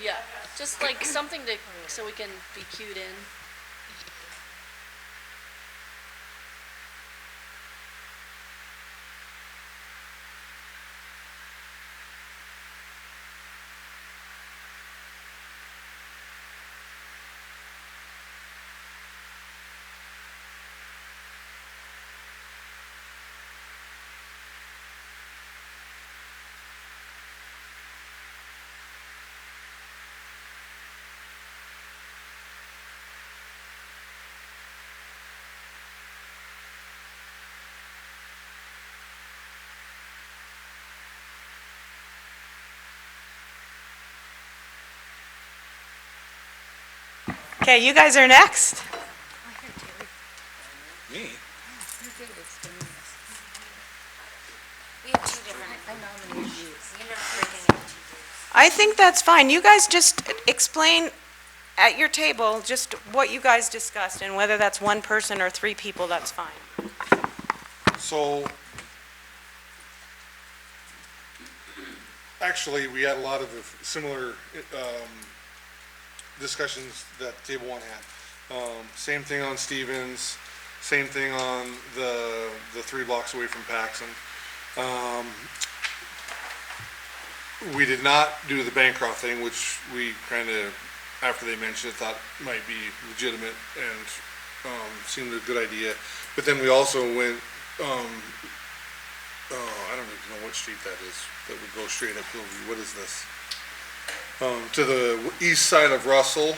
Yeah, just like something so we can be cued in. Okay, you guys are next. Me? We have two different. I think that's fine. You guys just explain at your table just what you guys discussed, and whether that's one person or three people, that's fine. So, actually, we had a lot of similar discussions that Table 1 had. Same thing on Stevens, same thing on the 3 blocks away from Paxson. We did not do the Bancroft thing, which we kind of, after they mentioned it, thought might be legitimate and seemed a good idea. But then we also went, I don't even know what street that is, that would go straight up Hillview. What is this? To the east side of Russell.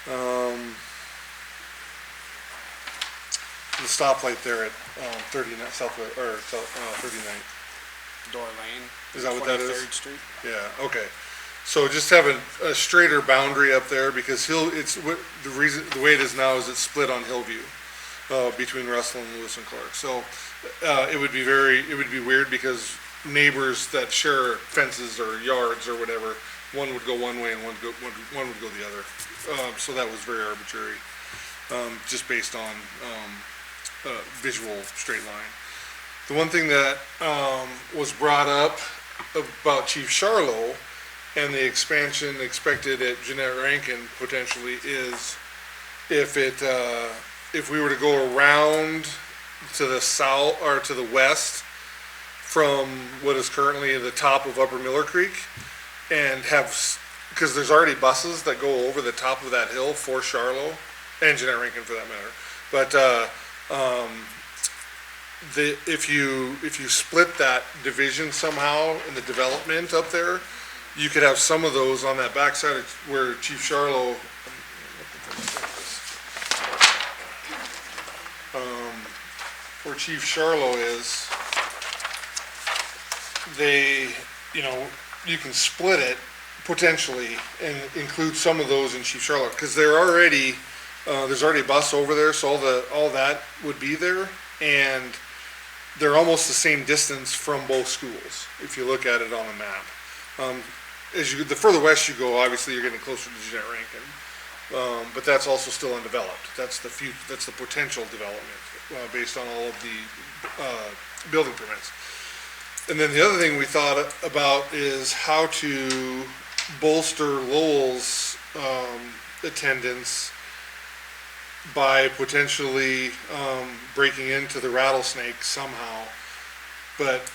The stoplight there at 39, Southwest, or 39th. Door Lane. Is that what that is? 23rd Street. Yeah, okay. So just have a straighter boundary up there, because the way it is now is it's split on Hillview, between Russell and Lewis and Clark. So, it would be weird, because neighbors that share fences or yards or whatever, one would go one way and one would go the other. So that was very arbitrary, just based on, visual straight line. The one thing that, was brought up about Chief Charlo and the expansion expected at Jeanette Rankin potentially is if we were to go around to the south or to the west from what is currently the top of Upper Miller Creek, and because there's already buses that go over the top of that hill for Charlo and Jeanette Rankin for that matter. But if you split that division somehow in the development up there, you could have some of those on that backside of where Chief Charlo, where Chief Charlo is, they, you know, you can split it potentially and include some of those in Chief Charlo, because they're already, there's already a bus over there, so all that would be there, and they're almost the same distance from both schools, if you look at it on a map. The further west you go, obviously you're getting closer to Jeanette Rankin, but that's also still undeveloped. That's the potential development, based on all of the building permits. And then the other thing we thought about is how to bolster Lowell's attendance by potentially breaking into the Rattlesnake somehow. But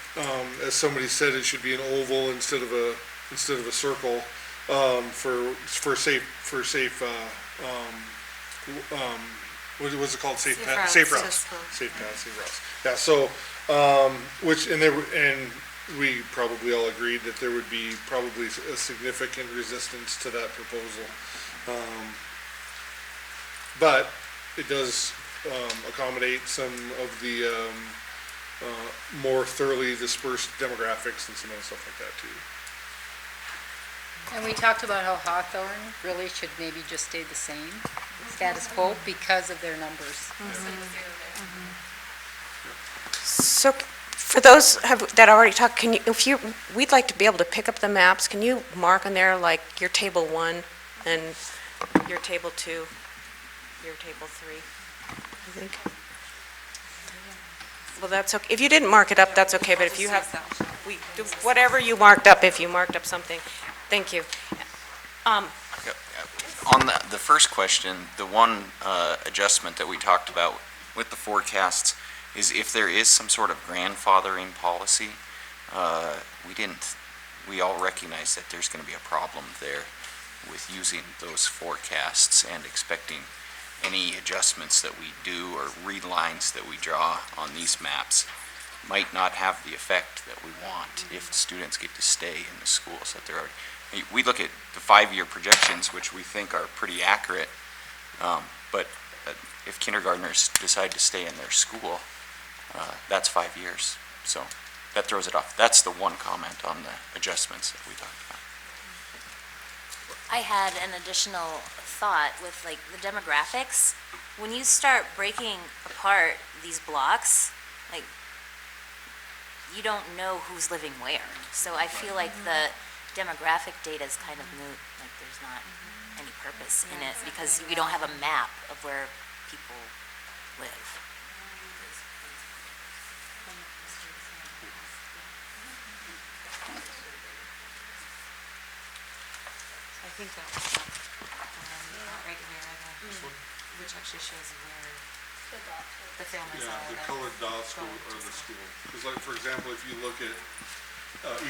as somebody said, it should be an oval instead of a circle, for safe what was it called? Safe routes. Safe routes. Yeah. So and we probably all agreed that there would be probably a significant resistance to that proposal. But it does accommodate some of the more thoroughly dispersed demographics and some other stuff like that too. And we talked about how Hawthorne really should maybe just stay the same, status quo, because of their numbers. So for those that already talked, we'd like to be able to pick up the maps. Can you mark on there like your table 1 and your table 2, your table 3, I think? Well, that's okay. If you didn't mark it up, that's okay, but if you have, whatever you marked up, if you marked up something, thank you. On the first question, the one adjustment that we talked about with the forecasts is if there is some sort of grandfathering policy, we all recognize that there's going to be a problem there with using those forecasts and expecting any adjustments that we do or relines that we draw on these maps might not have the effect that we want if students get to stay in the schools that they're already. We look at the 5-year projections, which we think are pretty accurate, but if kindergartners decide to stay in their school, that's 5 years. So that throws it off. That's the one comment on the adjustments that we talked about. I had an additional thought with like the demographics. When you start breaking apart these blocks, like you don't know who's living where. So I feel like the demographic data is kind of moot, like there's not any purpose in it because we don't have a map of where people live. I think that was right there, which actually shows where the families Yeah, are. the colored dots are the school. Because like, for example, if you look at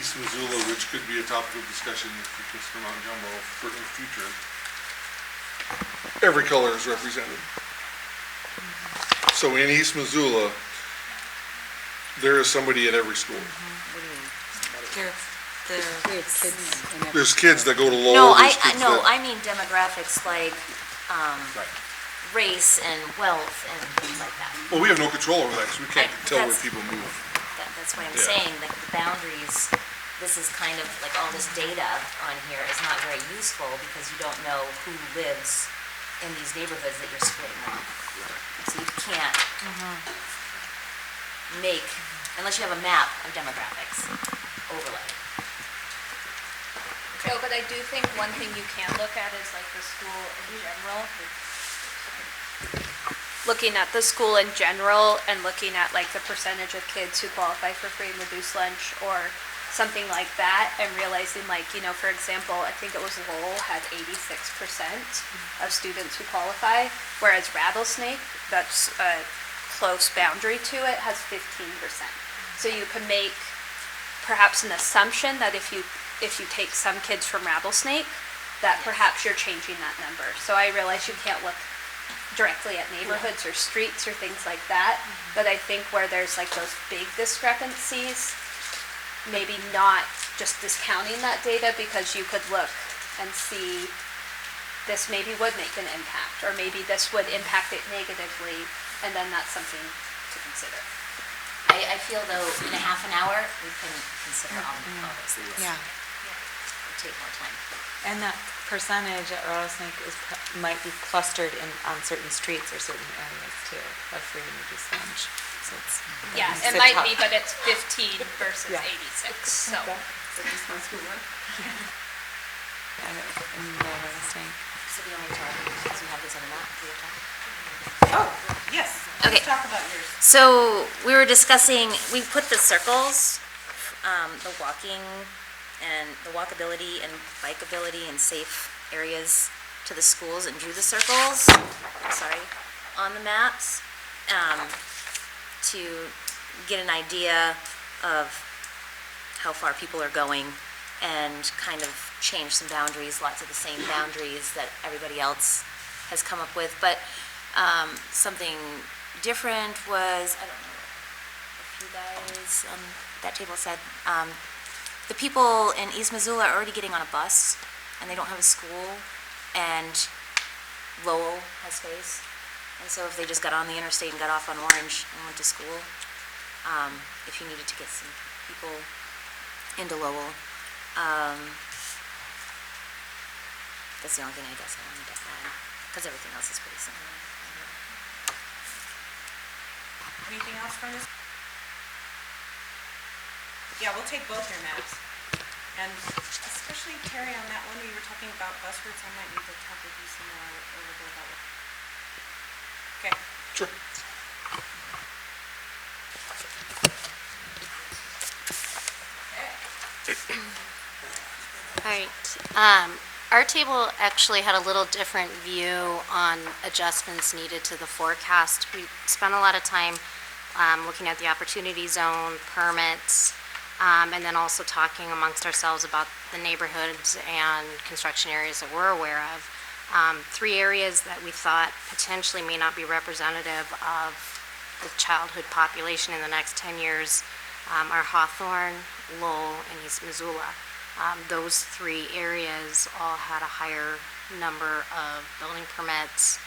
East Missoula, which could be a topic of discussion for Mr. Mount Jumbo in the future, every color is represented. So in East Missoula, there is somebody at every school. There's kids that go to Lowell. I mean demographics like race and wealth and things like that. Well, we have no control over that because we can't tell where people move. That's what I'm saying, like the boundaries, this is kind of, like all this data on here is not very useful because you don't know who lives in these neighborhoods that you're splitting off. So you can't make, unless you have a map of demographics overlay. No, but I do think one thing you can look at is like the school in general. Looking at the school in general and looking at like the percentage of kids who qualify for free and reduced lunch or something like that and realizing like, you know, for example, I think it was Lowell had 86% of students who qualify, whereas Rattlesnake, that's a close boundary to it, has 15%. So you can make perhaps an assumption that if you take some kids from Rattlesnake, that perhaps you're changing that number. So I realize you can't look directly at neighborhoods or streets or things like that, but I think where there's like those big discrepancies, maybe not just discounting that data because you could look and see this maybe would make an impact, or maybe this would impact it negatively, and then that's something to consider. I feel though, in a half an hour, we can consider all those things. Yeah. It'll take more time. And that percentage at Rattlesnake might be clustered on certain streets or certain areas too, of free and reduced lunch. So it's. Yeah, it's it a might tough- be, but it's 15 versus Yeah. 86, so. Okay. So just one school one? In the Rattlesnake. So we only talk, because we have this on a map, we have time. Oh, yes. Okay. Let's talk about yours. So we were discussing, we put the circles, the walking and the walkability and bikeability and safe areas to the schools and drew the circles, on the maps, to get an idea of how far people are going and kind of change some boundaries, lots of the same boundaries that everybody else has come up with. But something different was, I don't know if you guys, that table said, the people in East Missoula are already getting on a bus and they don't have a school, and Lowell has space. And so if they just got on the interstate and got off on Orange and went to school, if you needed to get some people into Lowell, that's the only thing I guess I wanted to add, because everything else is pretty similar. Anything else from this? Yeah, we'll take both your maps. And especially, Terry, on that one where you were talking about bus routes, I might need to talk with you some more a little bit about it. Okay. Sure. All right. Our table actually had a little different view on adjustments needed to the forecast. We spent a lot of time looking at the opportunity zone, permits, and then also talking amongst ourselves about the neighborhoods and construction areas that we're aware of. 3 areas that we thought potentially may not be representative of the childhood population in the next 10 years are Hawthorne, Lowell, and East Missoula. Those 3 areas all had a higher number of building permits,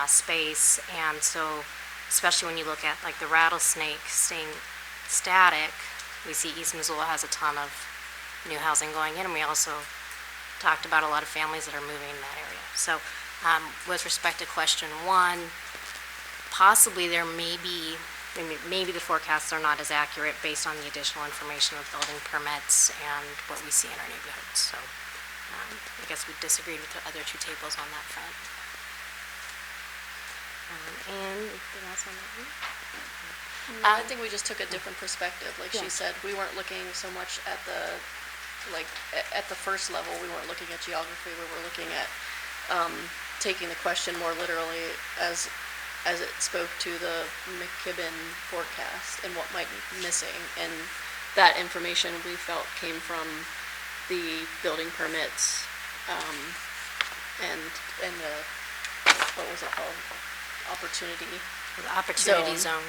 space, and so especially when you look at like the Rattlesnake staying static, we see East Missoula has a ton of new housing going in, and we also talked about a lot of families that are moving in that area. So with respect to question 1, possibly there may be, maybe the forecasts are not as accurate based on the additional information of building permits and what we see in our neighborhoods. So I guess we disagreed with the other 2 tables on that front. And anything else on that one? I think we just took a different perspective. Like she said, we weren't looking so much at the, at the first level, we weren't looking at geography, we were looking at taking the question more literally as it spoke to the McKibben forecast and what might be missing. And that information we felt came from the building permits and the, what was it called? Opportunity. The opportunity zone.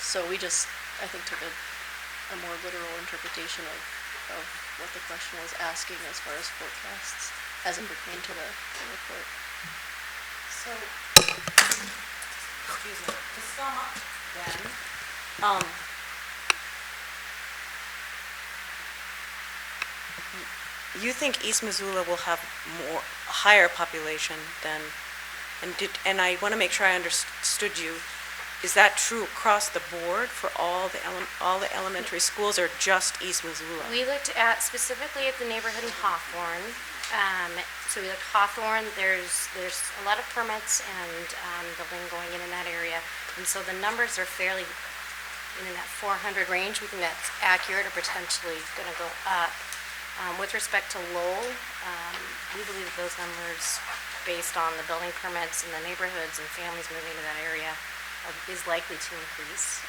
So we just, I think, took a more literal interpretation of what the question was asking as far as forecasts as it pertained to the report. So, excuse me, to sum up then, you think East Missoula will have higher population than, and I want to make sure I understood you. Is that true across the board for all the elementary schools, or just East Missoula? We looked at, specifically at the neighborhood in Hawthorne. So we looked Hawthorne, there's a lot of permits and building going in that area. And so the numbers are fairly in that 400 range. We think that's accurate or potentially going to go up. With respect to Lowell, we believe that those numbers, based on the building permits and the neighborhoods and families moving to that area, is likely to increase.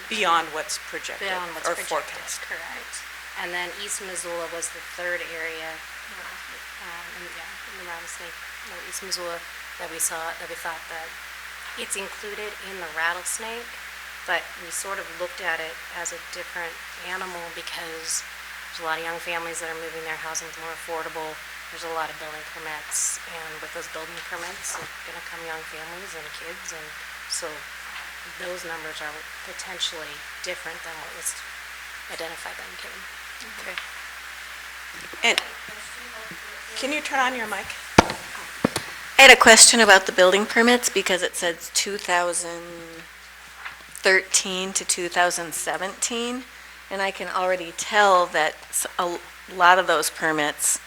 Beyond what's projected Beyond what's or projected, forecast. correct. And then East Missoula was the 3rd area, in the Rattlesnake, or East Missoula, that we thought that it's included in the Rattlesnake, but we sort of looked at it as a different animal because There's a lot of young families that are moving their housing's more affordable. There's a lot of building permits, and with those building permits, are gonna come young families and kids, and so those numbers are potentially different than what was identified by McKibbin. Okay. And can you turn on your mic? I had a question about the building permits because it says 2013 to 2017, and I can already tell that a lot of those permits,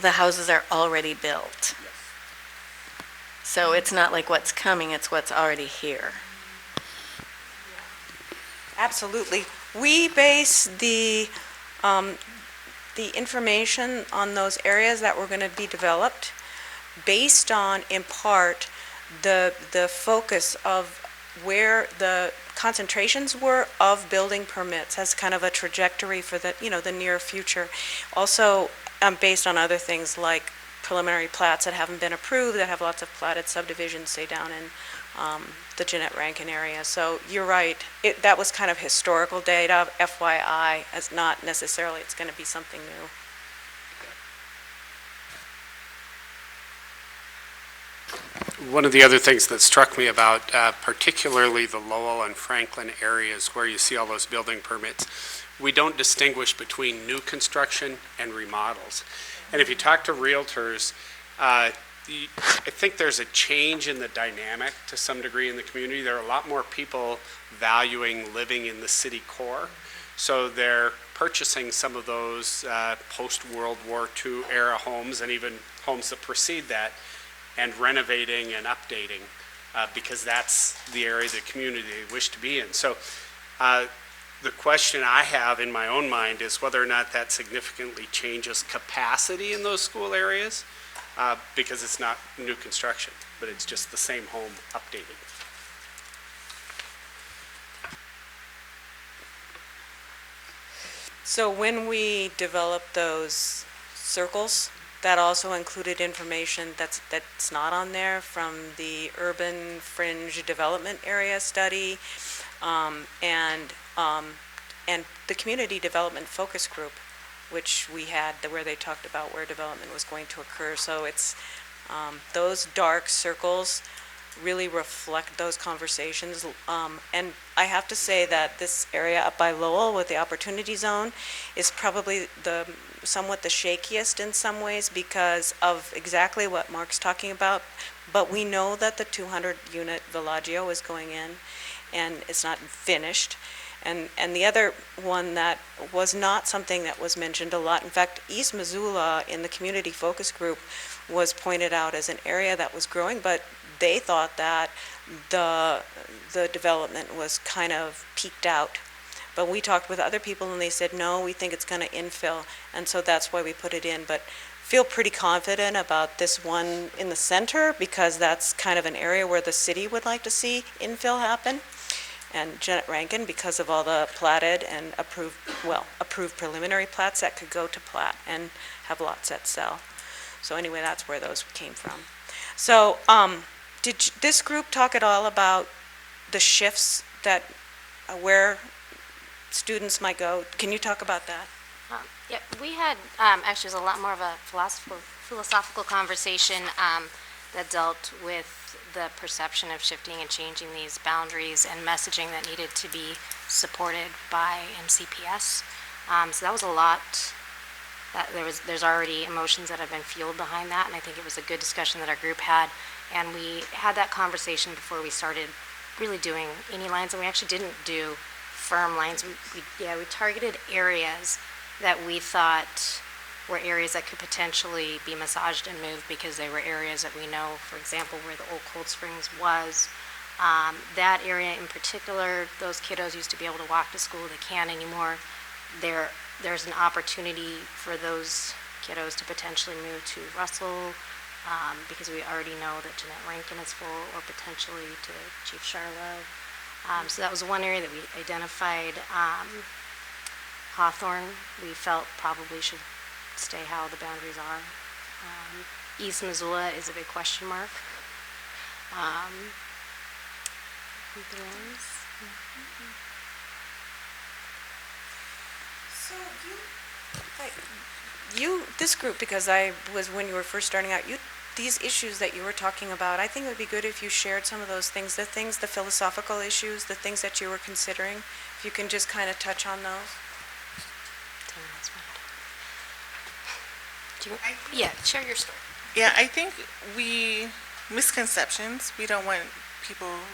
the houses are already built. So it's not like what's coming, it's what's already here. Absolutely. We base the information on those areas that were going to be developed based on, in part, the focus of where the concentrations were of building permits as kind of a trajectory for the, the near future. Also, based on other things like preliminary plats that haven't been approved, that have lots of platted subdivisions, say down in the Jeanette Rankin area. So you're right, that was kind of historical data, FYI, as not necessarily it's going to be something new. One of the other things that struck me about particularly the Lowell and Franklin areas where you see all those building permits, we don't distinguish between new construction and remodels. And if you talk to realtors, I think there's a change in the dynamic to some degree in the community. There are a lot more people valuing living in the city core. So they're purchasing some of those post-World War II era homes and even homes that precede that and renovating and updating because that's the area of the community they wish to be in. So the question I have in my own mind is whether or not that significantly changes capacity in those school areas because it's not new construction, but it's just the same home updated. So when we developed those circles, that also included information that's not on there from the urban fringe development area study and the community development focus group, which we had where they talked about where development was going to occur. So it's those dark circles really reflect those conversations. And I have to say that this area up by Lowell with the opportunity zone is probably somewhat the shakiest in some ways because of exactly what Mark's talking about. But we know that the 200-unit Villaggio is going in and it's not finished. And the other one that was not something that was mentioned a lot, in fact, East Missoula in the community focus group was pointed out as an area that was growing, but they thought that the development was kind of peaked out. But we talked with other people and they said, no, we think it's going to infill. And so that's why we put it in. But feel pretty confident about this one in the center because that's kind of an area where the city would like to see infill happen. And Jeanette Rankin, because of all the platted and approved preliminary plats that could go to plat and have lots that sell. So anyway, that's where those came from. So did this group talk at all about the shifts that where students might go? Can you talk about that? Yeah, we had, actually it was a lot more of a philosophical conversation that dealt with the perception of shifting and changing these boundaries and messaging that needed to be supported by MCPS. So that was a lot. There's already emotions that have been fueled behind that, and I think it was a good discussion that our group had. And we had that conversation before we started really doing any lines, and we actually didn't do firm lines. We targeted areas that we thought were areas that could potentially be massaged and moved because they were areas that we know, for example, where the old Cold Springs was. That area in particular, those kiddos used to be able to walk to school. They can't anymore. There's an opportunity for those kiddos to potentially move to Russell because we already know that Jeanette Rankin is full, or potentially to Chief Charlo. So that was one area that we identified. Hawthorne, we felt probably should stay how the boundaries are. East Missoula is a big question mark. So This group, because when you were first starting out, these issues that you were talking about, I think it would be good if you shared some of those things, the philosophical issues, the things that you were considering, if you can just kind of touch on those. Yeah, share your story. Yeah, I think misconceptions, we don't want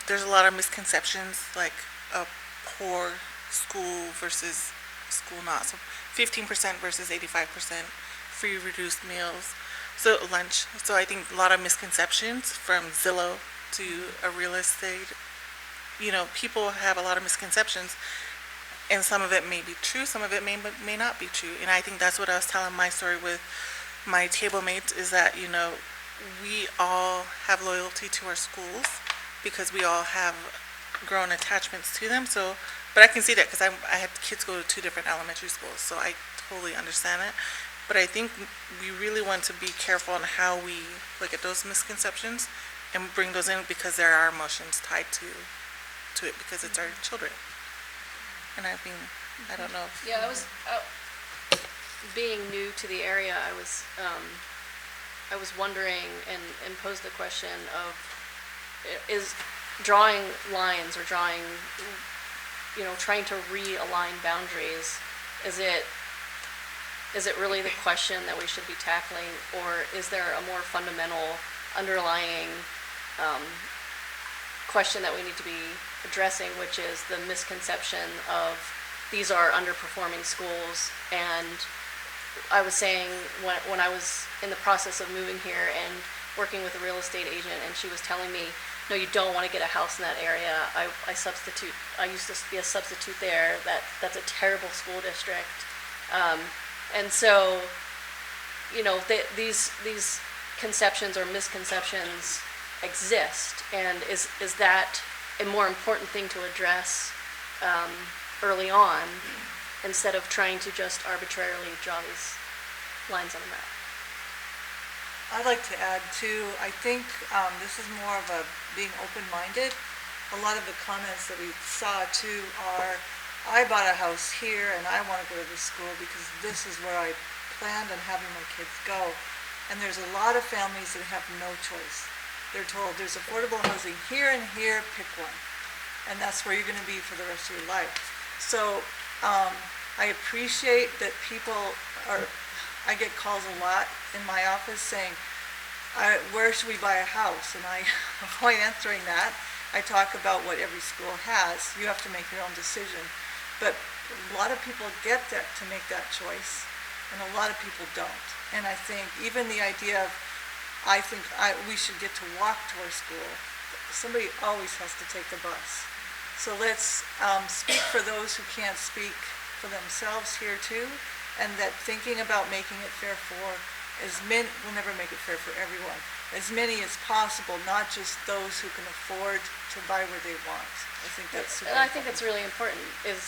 there's a lot of misconceptions, like a poor school versus school not. So 15% versus 85%, free reduced meals, so lunch. So I think a lot of misconceptions from Zillow to a real estate. People have a lot of misconceptions, and some of it may be true, some of it may not be true. And I think that's what I was telling my story with my table mates, is that, we all have loyalty to our schools because we all have grown attachments to them. So, but I can see that because I had kids go to 2 different elementary schools, so I totally understand it. But I think we really want to be careful on how we look at those misconceptions and bring those in, because there are emotions tied to it, because it's our children. And I don't know. Yeah, being new to the area, I was wondering and posed the question of, is drawing lines or trying to realign boundaries, is it really the question that we should be tackling, or is there a more fundamental underlying question that we need to be addressing, which is the misconception of these are underperforming schools? And I was saying, when I was in the process of moving here and working with a real estate agent, and she was telling me, no, you don't want to get a house in that area. I used to be a substitute there. That's a terrible school district. And so, these conceptions or misconceptions exist, and is that a more important thing to address early on, instead of trying to just arbitrarily draw these lines on a map? I'd like to add too, I think this is more of a being open-minded. A lot of the comments that we saw too are, I bought a house here and I want to go to this school because this is where I planned on having my kids go. And there's a lot of families that have no choice. They're told there's affordable housing here and here, pick one. And that's where you're going to be for the rest of your life. So I appreciate that I get calls a lot in my office saying, where should we buy a house? And I avoid answering that. I talk about what every school has. You have to make your own decision. But a lot of people get that to make that choice, and a lot of people don't. And I think even the idea of, we should get to walk to our school. Somebody always has to take the bus. So let's speak for those who can't speak for themselves here too, and that thinking about making it fair for we'll never make it fair for everyone. As many as possible, not just those who can afford to buy where they want. I think that's super important. I think that's really important, is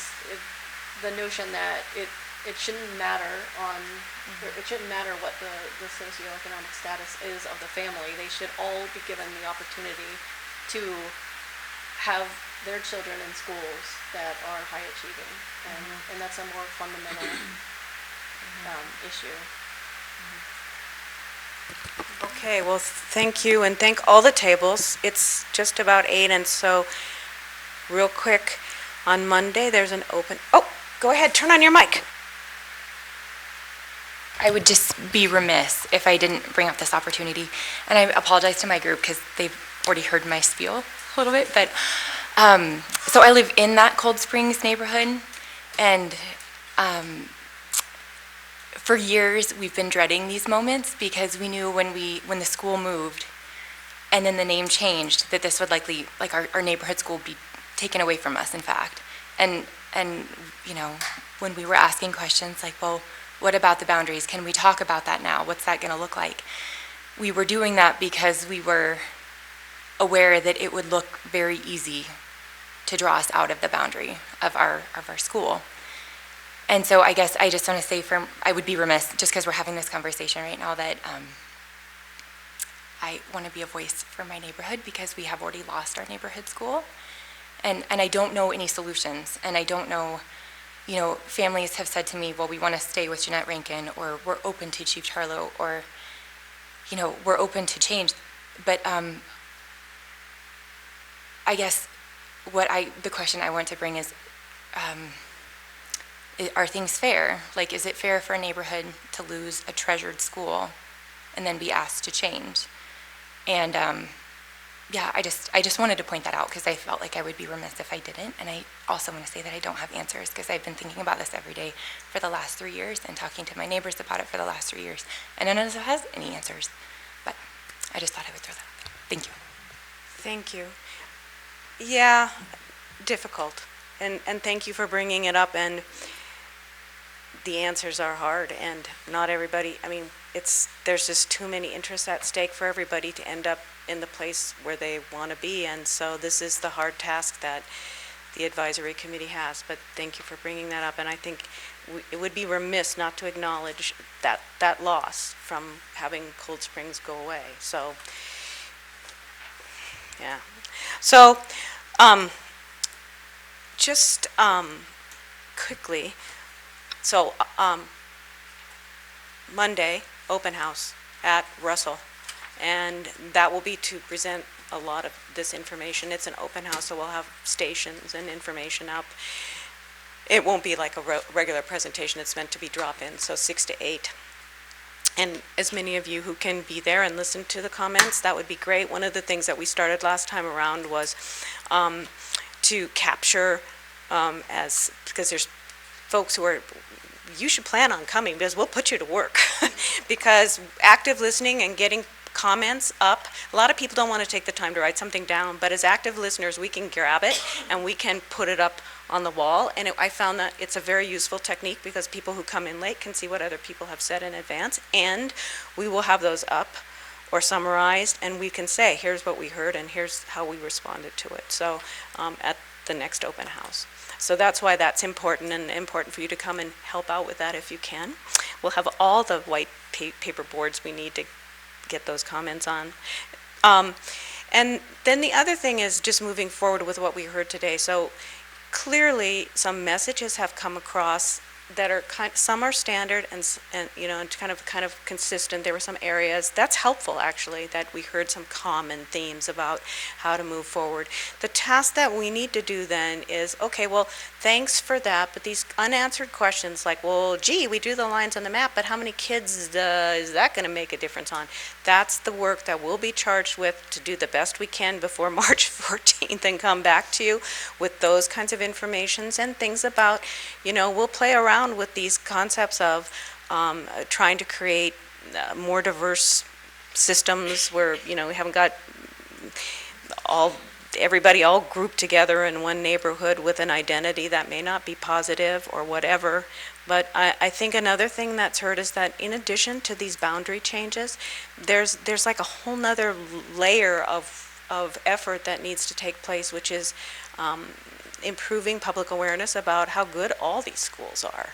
the notion that it shouldn't matter it shouldn't matter what the socioeconomic status is of the family. They should all be given the opportunity to have their children in schools that are high achieving, and that's a more fundamental issue. Okay, well, thank you, and thank all the tables. It's just about 8, and so real quick, on Monday there's an open, go ahead, turn on your mic. I would just be remiss if I didn't bring up this opportunity, and I apologize to my group because they've already heard my spiel a little bit, but so I live in that Cold Springs neighborhood, and for years we've been dreading these moments because we knew when the school moved and then the name changed that this would likely, like our neighborhood school, be taken away from us, in fact. And when we were asking questions like, well, what about the boundaries? Can we talk about that now? What's that going to look like? We were doing that because we were aware that it would look very easy to draw us out of the boundary of our school. And so I guess I just want to say, I would be remiss, just because we're having this conversation right now, that I want to be a voice for my neighborhood because we have already lost our neighborhood school. And I don't know any solutions, and I don't know, families have said to me, well, we want to stay with Jeanette Rankin, or we're open to Chief Charlo, or, we're open to change. But I guess the question I want to bring is, are things fair? Like, is it fair for a neighborhood to lose a treasured school and then be asked to change? And yeah, I just wanted to point that out because I felt like I would be remiss if I didn't. And I also want to say that I don't have answers because I've been thinking about this every day for the last 3 years and talking to my neighbors about it for the last 3 years. And none of us has any answers. But I just thought I would throw that out there. Thank you. Thank you. Yeah, difficult. And thank you for bringing it up. And the answers are hard. And not everybody, there's just too many interests at stake for everybody to end up in the place where they want to be. And so this is the hard task that the advisory committee has. But thank you for bringing that up. And I think it would be remiss not to acknowledge that loss from having Cold Springs go away. So, yeah. So, just quickly, so Monday, open house at Russell, and that will be to present a lot of this information. It's an open house, so we'll have stations and information up. It won't be like a regular presentation. It's meant to be drop-in, so 6 to 8. And as many of you who can be there and listen to the comments, that would be great. One of the things that we started last time around was to capture, because there's folks who are, you should plan on coming because we'll put you to work. Because active listening and getting comments up, a lot of people don't want to take the time to write something down, but as active listeners, we can grab it and we can put it up on the wall. And I found that it's a very useful technique because people who come in late can see what other people have said in advance, and we will have those up or summarized, and we can say, here's what we heard and here's how we responded to it. So at the next open house. So that's why that's important, and important for you to come and help out with that if you can. We'll have all the white paper boards we need to get those comments on. And then the other thing is just moving forward with what we heard today. So clearly some messages have come across that are some are standard and kind of consistent. There were some areas that's helpful actually, that we heard some common themes about how to move forward. The task that we need to do then is, okay, well, thanks for that, but these unanswered questions like, well, gee, we drew the lines on the map, but how many kids is that going to make a difference on? That's the work that we'll be charged with to do the best we can before March 14th and come back to you with those kinds of informations and things about, we'll play around with these concepts of trying to create more diverse systems where, we haven't got everybody all grouped together in one neighborhood with an identity that may not be positive or whatever. But I think another thing that's heard is that in addition to these boundary changes, there's like a whole nother layer of effort that needs to take place, which is improving public awareness about how good all these schools are.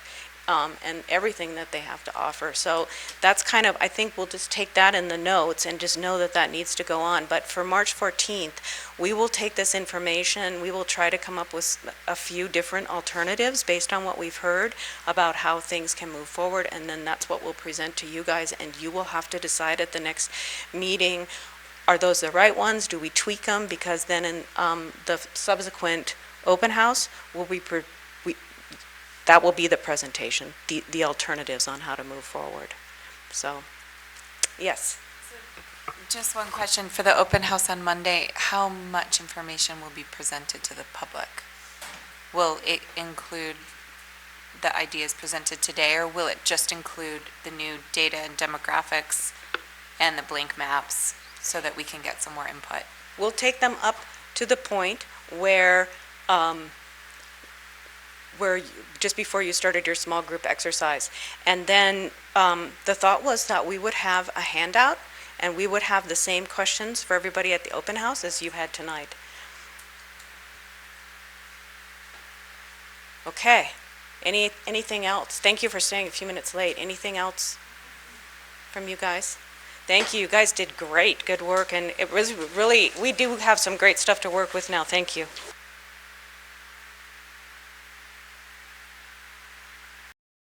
And everything that they have to offer. So that's kind of, I think we'll just take that in the notes and just know that that needs to go on. But for March 14th, we will take this information, we will try to come up with a few different alternatives based on what we've heard about how things can move forward, and then that's what we'll present to you guys, and you will have to decide at the next meeting, are those the right ones? Do we tweak them? Because then in the subsequent open house, that will be the presentation, the alternatives on how to move forward. So, yes. Just one question. For the open house on Monday, how much information will be presented to the public? Will it include the ideas presented today, or will it just include the new data and demographics and the blank maps so that we can get some more input? We'll take them up to the point where just before you started your small group exercise. And then the thought was that we would have a handout and we would have the same questions for everybody at the open house as you had tonight. Okay. Anything else? Thank you for staying a few minutes late. Anything else from you guys? Thank you. You guys did great. Good work. And it was really, we do have some great stuff to work with now. Thank you.